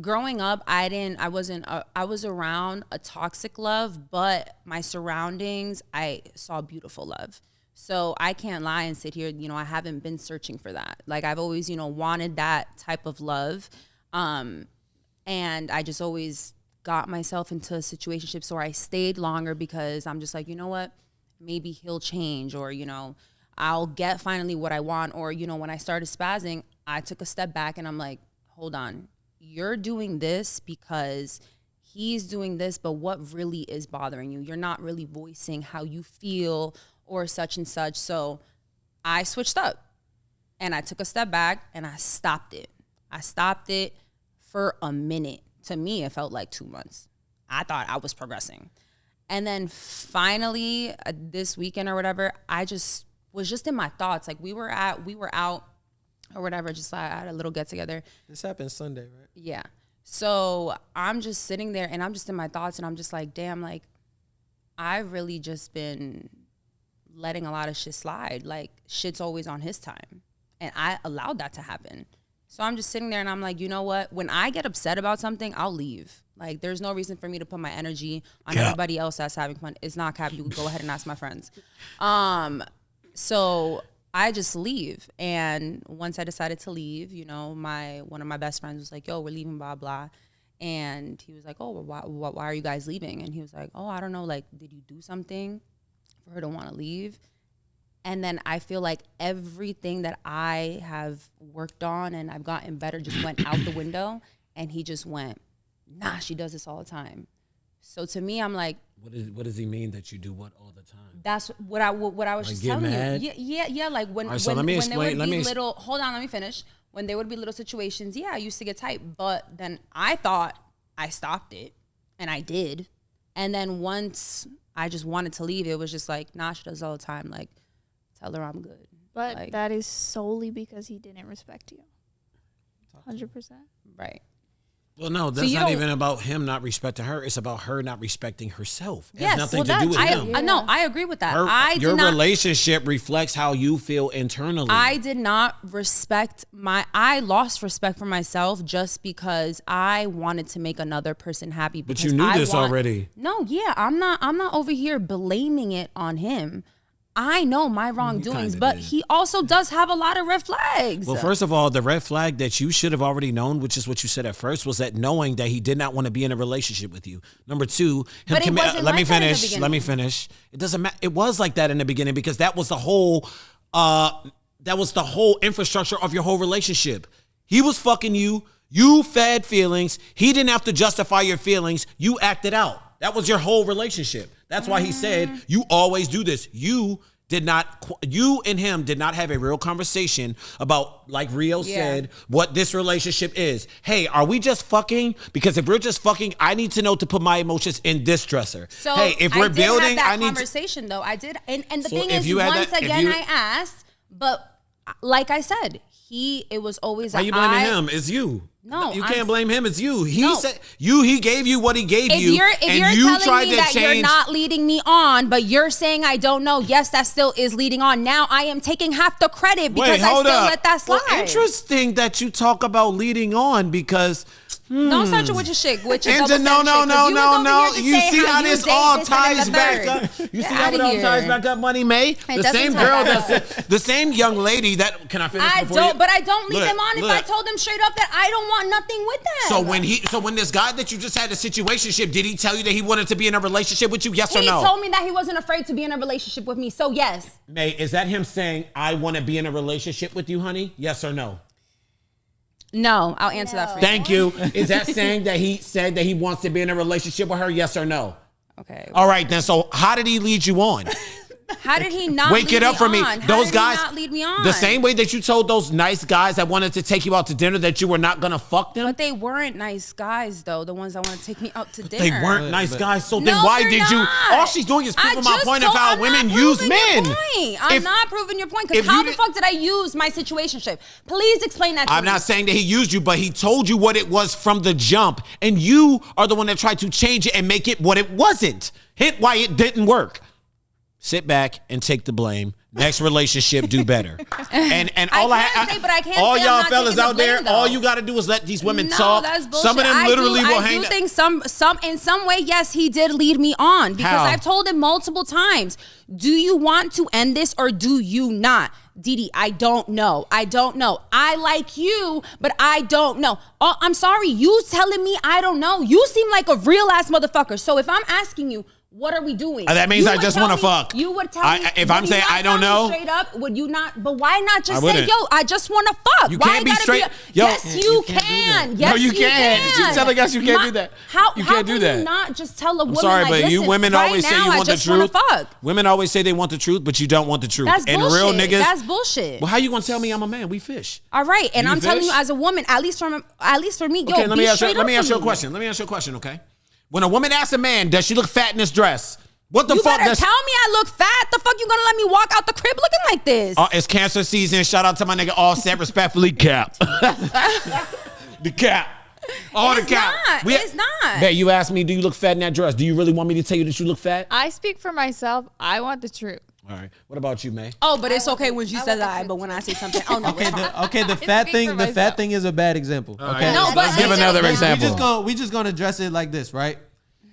growing up, I was around a toxic love, but my surroundings, I saw beautiful love. So I can't lie and sit here, I haven't been searching for that. Like I've always, wanted that type of love. And I just always got myself into situationships, or I stayed longer because I'm just like, you know what, maybe he'll change, or, I'll get finally what I want. Or, when I started spazzing, I took a step back and I'm like, hold on, you're doing this because he's doing this, but what really is bothering you? You're not really voicing how you feel or such and such. So I switched up and I took a step back and I stopped it. I stopped it for a minute. To me, it felt like 2 months. I thought I was progressing. And then finally this weekend or whatever, I just was just in my thoughts. Like we were out or whatever, just like I had a little get together. This happened Sunday, right? Yeah. So I'm just sitting there and I'm just in my thoughts and I'm just like, damn, like I've really just been letting a lot of shit slide. Like shit's always on his time. And I allowed that to happen. So I'm just sitting there and I'm like, you know what? When I get upset about something, I'll leave. Like there's no reason for me to put my energy on everybody else that's having fun. It's not cap. You can go ahead and ask my friends. So I just leave. And once I decided to leave, one of my best friends was like, yo, we're leaving, blah, blah. And he was like, oh, well, why are you guys leaving? And he was like, oh, I don't know. Like, did you do something for her to want to leave? And then I feel like everything that I have worked on and I've gotten better just went out the window. And he just went, nah, she does this all the time. So to me, I'm like, what does he mean that you do what all the time? that's what I was Like just get telling mad? you. Yeah. Like when, All right, so let when, me when explain- there would let be me little, hold on, let me finish. When there would be little situations, yeah, I used to get tight, but then I thought I stopped it, and I did. And then once I just wanted to leave, it was just like, nah, she does all the time. Like, tell her I'm good. But Like, that is solely because he didn't respect you. 100%. right. Well, no, that's you not don't- even about him not respecting her. It's about her not respecting herself. It has Yes, nothing well, to do with that's, him. no, I agree with that. Your relationship reflects how you feel internally. I did not I lost respect for myself just because I wanted to make another person happy. But because you knew I this already. No, yeah, I'm not over here blaming it on him. I know my wrongdoings, kinda but did. he also does have a lot of red flags. Well, first of all, the red flag that you should have already known, which is what you said at first, was that knowing that he did not want to be in a relationship with you. Number two, But it wasn't let me like that in the finish. beginning. Let me finish. It doesn't matter. It was like that in the beginning because that was the whole infrastructure of your whole relationship. He was fucking you. You fed feelings. He didn't have to justify your feelings. You acted out. That was your whole relationship. That's why he said, you always do this. You and him did not have a real conversation about, like Rio said, what this relationship is. Hey, are we just fucking? Because if we're just fucking, I need to know to put my emotions in this dresser. So hey, if we're I did building, have that I need conversation though. I did, and the So thing if is, you had once that- if again, you- I asked, but like I said, it was always. Why you blaming him? It's you. No, you I'm- can't blame him. It's you. He No. said he gave you what he gave you, If and you're you telling tried me to that change. you're not leading me on, but you're saying I don't know, yes, that still is leading on. Now I am taking half the credit because Wait, I hold still up. let that slide. Well, interesting that you talk about leading on because. Don't start your with your shit. With your And double no. standard shit, 'cause you was over here just You saying see how you this date all this and then ties the back third. up? You see Get how it outta all here. ties back up, Money May? The doesn't same tie girl back that's the same young lady that. Can I finish? I before don't, you? but I don't lead Look, them on if look. I told them straight up that I don't want nothing with them. So when this guy that you just had a situationship, did he tell you that he wanted to be in a relationship with you? Yes or He no? told me that he wasn't afraid to be in a relationship with me. So yes. May, is that him saying I want to be in a relationship with you, honey? Yes or no? No, I'll answer that for you. Thank you. Is that saying that he said that he wants to be in a relationship with her? Yes or no? Okay. All right, then. So how did he lead you on? How did he not Wake lead it up me for me. on? How Those did guys, he not lead me on? the same way that you told those nice guys that wanted to take you out to dinner that you were not gonna fuck them. But they weren't nice guys, though. The ones that want to take me out to dinner. They weren't nice guys. So No, then why they're did you? not. All she's doing is proving my point of how I'm women not use proving your men. point. I'm not proving your point, because if how you the did- fuck did I use my situationship? Please explain that to I'm me. not saying that he used you, but he told you what it was from the jump, and you are the one that tried to change it and make it what it wasn't. Hint why it didn't work. Sit back and take the blame. Next relationship, do better. And all I can't say, but I can't all say I'm y'all not fellas taking the out there, blame, though. all you got to do is let these women No, talk. that's bullshit. Some of them literally will I hang. do think some in some way, yes, he did lead me on, because How? I've told him multiple times, do you want to end this or do you not? Didi, I don't know. I don't know. I like you, but I don't know. Oh, I'm sorry. You telling me I don't know. You seem like a real ass motherfucker. So if I'm asking you, what are we doing? That means You I would just tell wanna me- fuck. You would tell me. If would I'm you saying not I don't tell me know- straight up, would you not? But why not just I say, wouldn't. yo, I just want to fuck? You Why can't be gotta straight- A, Yo, yes, you you can't do can. that. Yes, No, you can't. can. You're telling us you can't do that. How You how can't do can that. you not just tell a woman? Sorry, like, but you listen, women right always say now, you I want the just wanna truth. Fuck. Women always say they want the truth, but you don't want the truth. That's and bullshit. real niggas. That's bullshit. Well, how you gonna tell me I'm a man? We fish. All right, and You I'm telling fish? you as a woman, at least for me, Okay, yo, let be me ask you. straight Let up me with ask you a me. question. Let me ask you a question. Okay, when a woman asks a man, does she look fat in this dress? What the You fuck? better does tell me I look fat. The fuck you gonna let me walk out the crib looking like this? It's cancer season. Shout out to my nigga All Set, respectfully, Cap. The Cap. All It's the Cap. not. It's not. Bet you asked me, do you look fat in that dress? Do you really want me to tell you that you look fat? I speak for myself. I want the truth. All right. What about you, May? Oh, but it's okay when she I says want the that. truth But when I say something, oh no, it's fine. The fat speak thing. for The fat myself. thing is a bad example. Okay. No, but let's give another example. We just gonna address it like this, right?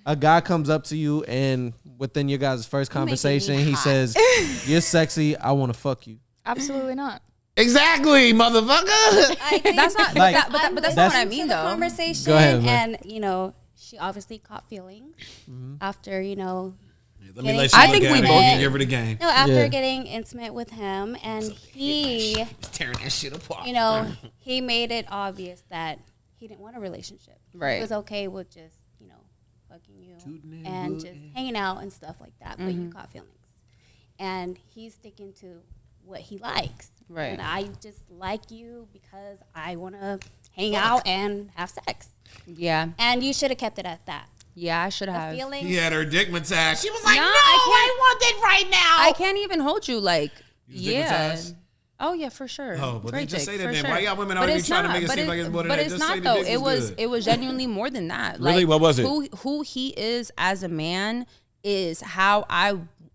A guy comes up to you, and within your guys' first conversation, he hot. says, "You're sexy. I want to fuck you." Absolutely not. Exactly, motherfucker. I think That's not. Like- but that's not That's- what I listened mean, to the though. conversation, Go ahead, man. and she obviously caught feelings after Let me let I you think look we at it. both You can did. give her the game. after Yeah. getting intimate with him, and he Tearing that shit apart. he made it obvious that he didn't want a relationship. Right. He was okay with just fucking you and just hanging out and stuff like that. But you caught feelings, and he's sticking to what he likes. Right. And I just like you because I want to hang out and have sex. Yeah, And you should have kept it at that. yeah, I should The have. feelings. He had her dick massage. She was like, Nah, no, I want it right now. I can't even hold you like. You Yeah. stigmatized? Oh yeah, for sure. Oh, but Great then just dick, say that for then. sure. Why y'all women But already it's trying to not, make it but seem like it's more than but that? it's Just say not the though. dick It was good. was genuinely more than that. Really? What was it? Who he is as a man is how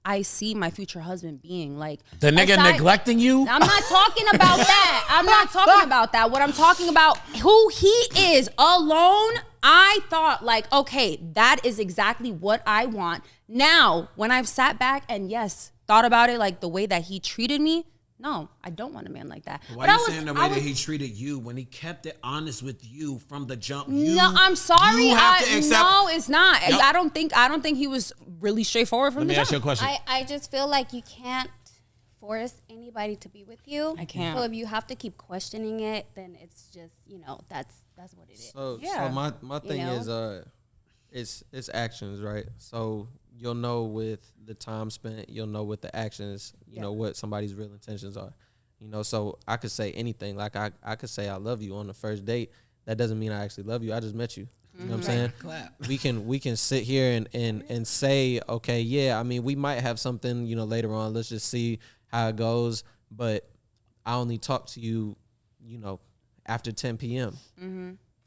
I see my future husband being. Like The nigga aside- neglecting you? I'm not talking about that. I'm not talking about that. What I'm talking about, who he is alone, I thought like, okay, that is exactly what I want. Now, when I've sat back and yes, thought about it, like the way that he treated me, no, I don't want a man like that. Why But are I you was- saying the I way that was- he treated you when he kept it honest with you from the jump? No, I'm sorry. You have to accept. No, it's not. Yep. I don't think he was really straightforward from Let the me ask you a jump. question. I just feel like you can't force anybody to be with you. I can't. So if you have to keep questioning it, then it's just that's what it is. So Yeah. my thing know? is it's actions, right? So you'll know with the time spent, you'll know with the actions, you know what somebody's real intentions are. So I could say anything. Like I could say I love you on the first date. That doesn't mean I actually love you. I just met you. You know what I'm saying? Clap. We can sit here and say, okay, yeah, I mean, we might have something, later on. Let's just see how it goes. But I only talk to you, after 10 p.m.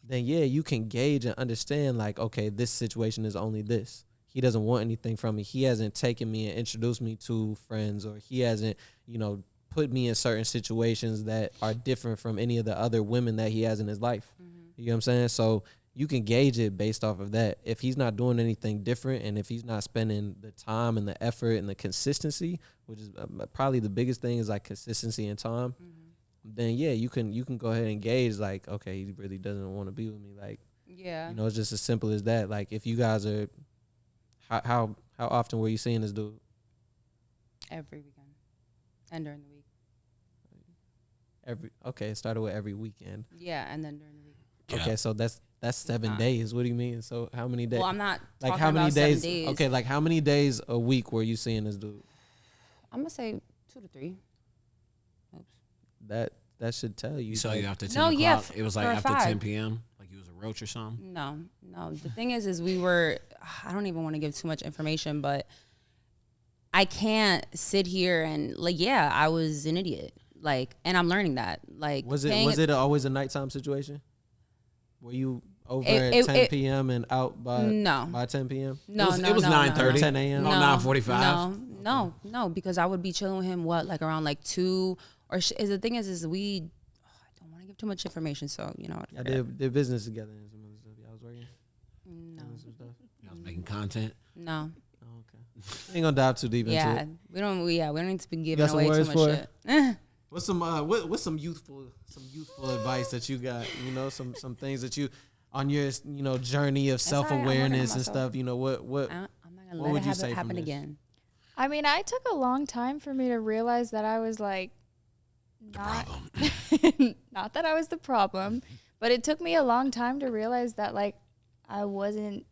Then yeah, you can gauge and understand like, okay, this situation is only this. He doesn't want anything from me. He hasn't taken me and introduced me to friends, or he hasn't, put me in certain situations that are different from any of the other women that he has in his life. You know what I'm saying? So you can gauge it based off of that. If he's not doing anything different, and if he's not spending the time and the effort and the consistency, which is probably the biggest thing, is like consistency and time, then yeah, you can go ahead and gauge like, okay, he really doesn't want to be with me. Like, Yeah. it's just as simple as that. Like, if you guys are, how often were you seeing this dude? Every weekend and during the week. It started with every weekend. Yeah, and then during the week. Yeah. Okay, so that's 7 days. What do you mean? So how many days? Well, I'm not like talking how many about days? 7 days. Okay, like how many days a week were you seeing this dude? I'm gonna say 2 to 3. Oops. That should tell you. You saw you after 10 No, o'clock? yeah, It was like for after 5. 10 p.m.? Like you was a roach or something? No. The thing is we were. I don't even want to give too much information, but I can't sit here and like, yeah, I was an idiot. Like, and I'm learning that. Like, Was it always a nighttime situation? Were you over at 10 p.m. and out by 10 p.m.? No, It was 9:30. 10 a.m. No, 9:45. No, because I would be chilling with him. Like around like 2 or the thing is we. I don't want to give too much information, so you know. I did business together and some other stuff. Y'all was working. No. I was making content. No. Oh, okay. We ain't gonna dive too deep into it. We don't need to be giving got some away too words much for shit. it? What's some youthful advice that you got? You know, some things that you on your journey of all right, I'm working on self-awareness and myself. stuff. You know what I'm not gonna what let would it you have say it from happen this? again. I mean, I took a long time for me to realize that I was like, not, not that I was the problem, but it took me a long time to realize that like I wasn't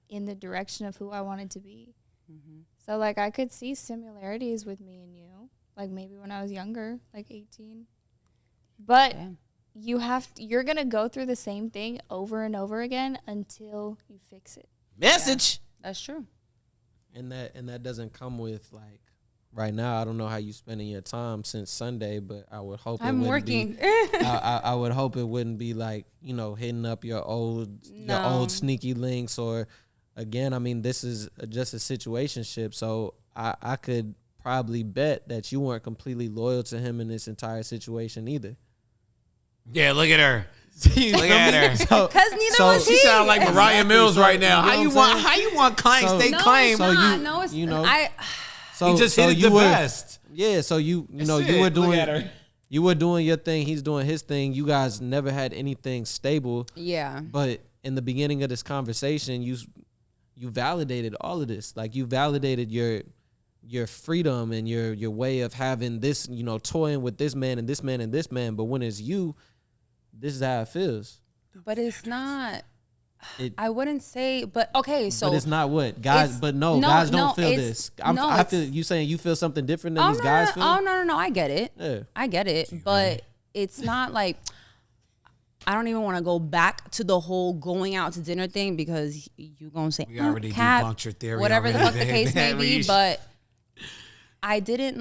in the direction of who I wanted to be. Mm-hmm. So like I could see similarities with me and you, like maybe when I was younger, like 18. But Yeah. you're gonna go through the same thing over and over again until you fix it. Message. That's true. And that doesn't come with like right now. I don't know how you spending your time since Sunday, but I would hope I'm it wouldn't working. Be, I would hope it wouldn't be like hitting up your old sneaky links or again. I mean, this is just a situationship, so I could probably bet that you weren't completely loyal to him in this entire situation either. Yeah, look at her. Look at her. Because neither was She he. sound like Mariah Mills right now. You know How you want claim stay claim? So no, it's you know, I. So He just hit it you the were, best. Yeah, so you know That's you it. were Look doing at her. you were doing your thing, he's doing his thing. You guys never had anything stable. Yeah. But in the beginning of this conversation, you validated all of this. Like you validated your freedom and your way of having this, toying with this man and this man and this man. But when it's you, this is how it feels. But it's not. I wouldn't say. But okay, so but it's not what guys. But guys don't feel this. I feel you saying you feel something different than these guys feel. Oh no! I get it. Yeah. I get it. But it's not like. I don't even want to go back to the whole going out to dinner thing because you gonna say We already Cap, debunked your theory. whatever the fuck the already. case may be. But I didn't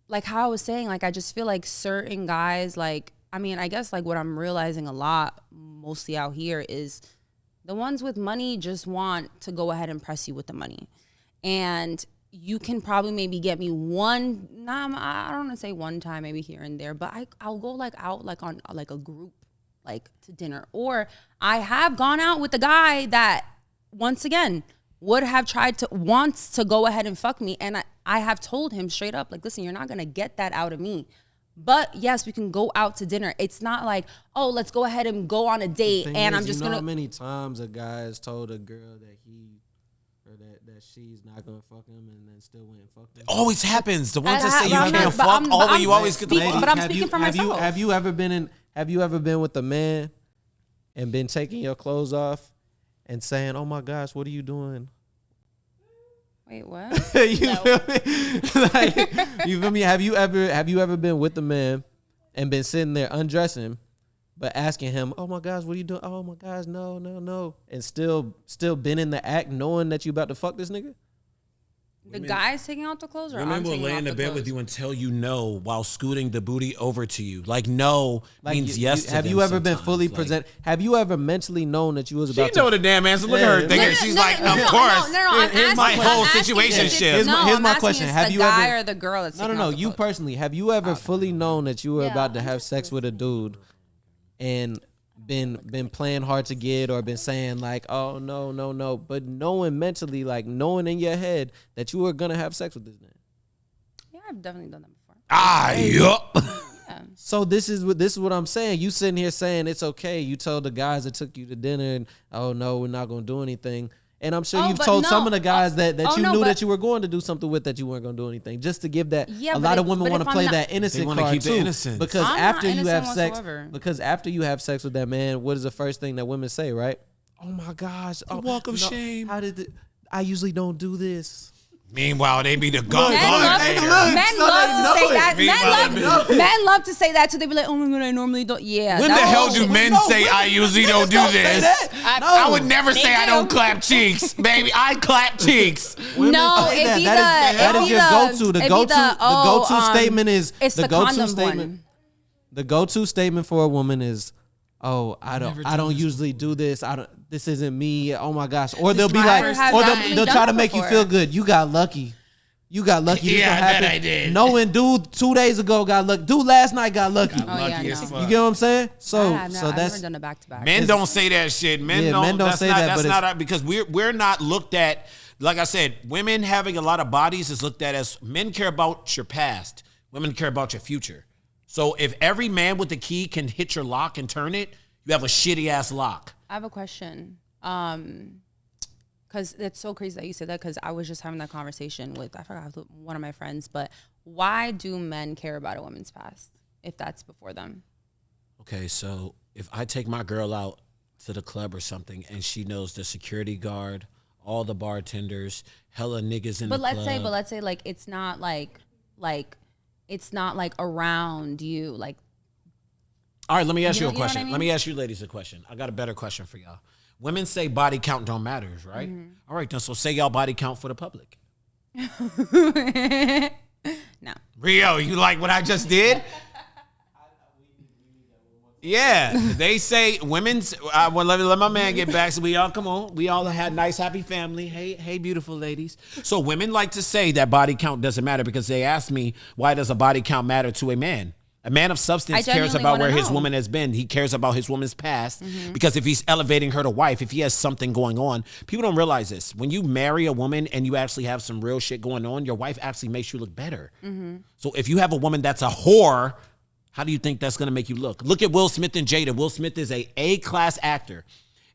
like how I was saying. Like I just feel like certain guys like. I mean, I guess like what I'm realizing a lot, mostly out here, is the ones with money just want to go ahead and press you with the money. And you can probably maybe get me I don't want to say one time, maybe here and there, but I'll go like out like on like a group, like to dinner. Or I have gone out with a guy that, once again, would have wants to go ahead and fuck me. And I have told him straight up, like, listen, you're not going to get that out of me. But yes, we can go out to dinner. It's not like, oh, let's go ahead and go on a date and I'm just gonna. gonna. How many times a guy has told a girl that that she's not gonna fuck him and then still went and fucked him? Always happens. The ones that say you But I'm can't not- but fuck I'm- but over, I'm you always get the speaking- fuck. but I'm speaking for myself. Have you ever been with a man and been taking your clothes off and saying, "Oh my gosh, what are you doing?" Wait, what? You feel me? Like, you feel me? Have you ever been with a man and been sitting there undressing, but asking him, "Oh my gosh, what are you doing?" "Oh my gosh, no," and still been in the act, knowing that you about to fuck this nigga? The guy's taking out the clothes, or I'm Women will taking lay off in the the bed clothes? with you until you know while scooting the booty over to you. Like no means yes to Have them you ever been sometimes. fully Like, present? Have you ever mentally known that you was She about know to? the damn answer. Look at her Yeah. thinking. She's like, of course. No. I'm Here's asking, my I'm whole asking situation if- ship. Here's No, my I'm asking question. if Have the you guy ever- or the girl that's taking No. out the You clothes? personally, have you ever fully known that you were Yeah, about to I'm have just sex with a dude, and been playing hard to get, or been saying like, "Oh no," but knowing mentally, like knowing in your head that you were gonna have sex with this man? Yeah, I've definitely done that before. Yup. So this is what I'm saying. You sitting here saying it's okay. You told the guys that took you to dinner, and oh no, we're not gonna do anything. And I'm sure you've but told no. some of the guys that you no, knew but- that you were going to do something with, that you weren't going to do anything, just to give that. Yeah, a but lot of if- women but want if to I'm play not- that innocent They wanna card keep the too, innocence. because I'm not after you innocent have sex, whatsoever. because after you have sex with that man, what is the first thing that women say, right? Oh my gosh, walk of shame. How did I usually don't do this. Meanwhile, they be the gun. Men love to say that. Men love to say that too. They be like, "Oh my god, I normally don't." Yeah. When the hell do men say I usually don't do this? I would never say I don't clap cheeks, baby. I clap cheeks. No, it be that is your go-to. The go-to statement is it's the go-to condom statement. one. The go-to statement for a woman is, "Oh, I don't usually do this. This isn't me. Oh my gosh." Or they'll be like, or they'll try to make you feel good. You got lucky. You got lucky. Yeah, I bet I did. Knowing dude 2 days ago got lucky. Dude last night got lucky. Lucky as fuck. You get what I'm saying? I've So never that's done a back to back. Men don't say that shit. Men don't say that. That's not because we're not looked at. Like I said, women having a lot of bodies is looked at as men care about your past. Women care about your future. So if every man with the key can hit your lock and turn it, you have a shitty ass lock. I have a question. Because it's so crazy that you said that, because I was just having that conversation with, I forgot, one of my friends, but why do men care about a woman's past if that's before them? Okay, so if I take my girl out to the club or something and she knows the security guard, all the bartenders, hella niggas in the club. But let's say like it's not like it's not like around you, like. All right, let me ask you a know what question. I mean? Let me ask you ladies a question. I got a better question for y'all. Women say body count don't matter, right? Mm-hmm. All right, then so say y'all body count for the public. No. Rio, you like what I just did? Yeah, they say women's. Well, let my man get back. So we all come on. We all had nice, happy family. Hey, beautiful ladies. So women like to say that body count doesn't matter because they ask me, why does a body count matter to a man? A man of substance cares about where his woman has been. He cares about his woman's past because if he's elevating her to wife, if he has something going on, people don't realize this. When you marry a woman and you actually have some real shit going on, your wife actually makes you look better. So if you have a woman that's a whore, how do you think that's going to make you look? Look at Will Smith and Jada. Will Smith is a A-class actor.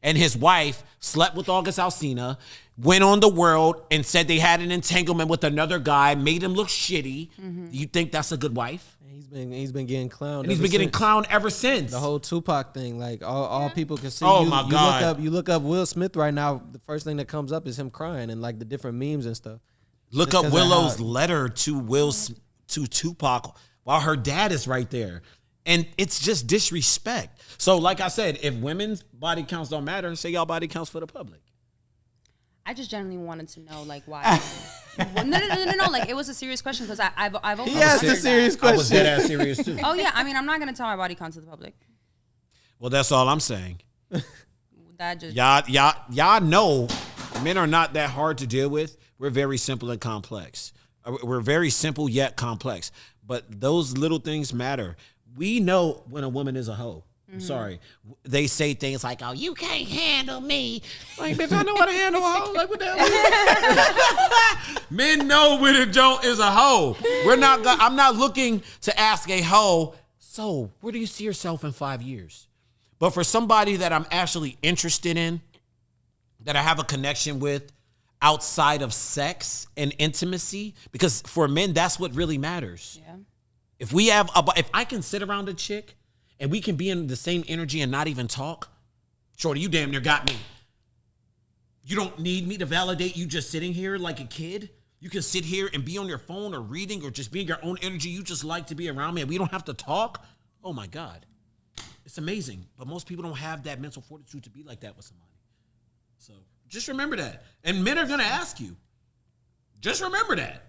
And his wife slept with August Alsina, went on the world and said they had an entanglement with another guy, made him look shitty. You think that's a good wife? He's been getting clowned. And he's been getting clowned ever since. The whole Tupac thing, like all people can see. Oh my God! You look up Will Smith right now. The first thing that comes up is him crying and like the different memes and stuff. Look up Willow's letter to Tupac while her dad is right there, and it's just disrespect. So, like I said, if women's body counts don't matter, say y'all body counts for the public. I just genuinely wanted to know, like, why. No. Like, it was a serious question because I've always asked a serious question. I was dead ass serious too. Oh yeah, I mean, I'm not gonna tell my body count to the public. Well, that's all I'm saying. That just y'all know men are not that hard to deal with. We're very simple and complex. We're very simple yet complex. But those little things matter. We know when a woman is a hoe. I'm sorry. They say things like, "Oh, you can't handle me." Like, bitch, I know how to handle a hoe. Like, what the hell? Men know when a joint is a hoe. I'm not looking to ask a hoe, so where do you see yourself in 5 years? But for somebody that I'm actually interested in, that I have a connection with outside of sex and intimacy, because for men, that's what really matters. yeah. If I can sit around a chick and we can be in the same energy and not even talk, shorty, you damn near got me. You don't need me to validate you just sitting here like a kid. You can sit here and be on your phone or reading or just be in your own energy. You just like to be around me and we don't have to talk. Oh my God. It's amazing. But most people don't have that mental fortitude to be like that with somebody. So just remember that. And men are going to ask you. Just remember that.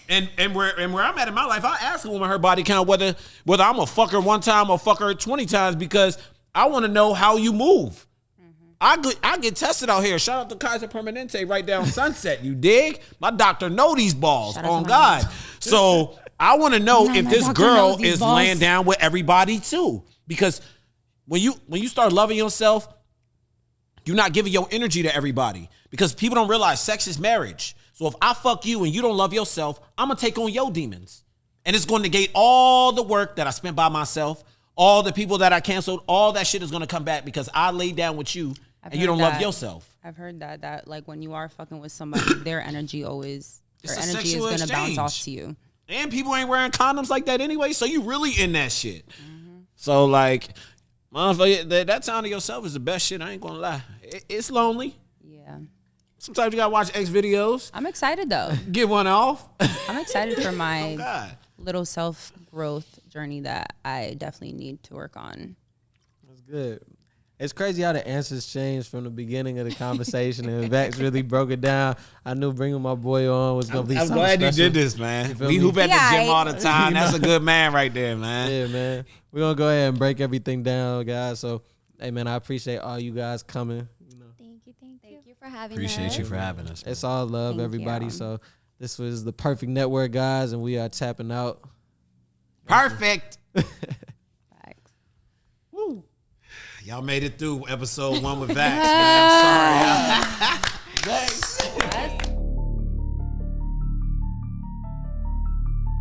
And where I'm at in my life, I ask a woman her body count, whether I'm gonna fuck her one time or fuck her 20 times, because I want to know how you move. I get tested out here. Shout out to Kaiser Permanente right down Sunset. You dig? My doctor know these balls. On God. So I want to know if this girl is laying down with everybody too. Because when you start loving yourself, you're not giving your energy to everybody. Because people don't realize sex is marriage. So if I fuck you and you don't love yourself, I'm going to take on your demons. And it's going to negate all the work that I spent by myself, all the people that I canceled, all that shit is going to come back because I laid down with you and you don't love yourself. I've heard that like when you are fucking with somebody, their energy is going to bounce off to you. And people ain't wearing condoms like that anyway, so you really in that shit. So like, motherfucker, that time to yourself is the best shit. I ain't going to lie. It's lonely. Yeah. Sometimes you gotta watch X videos. I'm excited though. Get one off. I'm excited for my God. little self growth journey that I definitely need to work on. That's good. It's crazy how the answers changed from the beginning of the conversation, and Vax really broke it down. I knew bringing my boy on was gonna be I'm something glad special. you did this, man. feel We me? hoop at Yeah, the gym all the time. You That's know. a good man right there, man. Yeah, man. We're gonna go ahead and break everything down, guys. So, hey, man, I appreciate all you guys coming. You know, Thank you. Thank you for having Appreciate us. you for having us. it's all love, Thank everybody. you. So, this was the Perfect Network, guys, and we are tapping out. Perfect. Facts. Y'all made it through episode 1 with Vax, man. I'm sorry. Vax.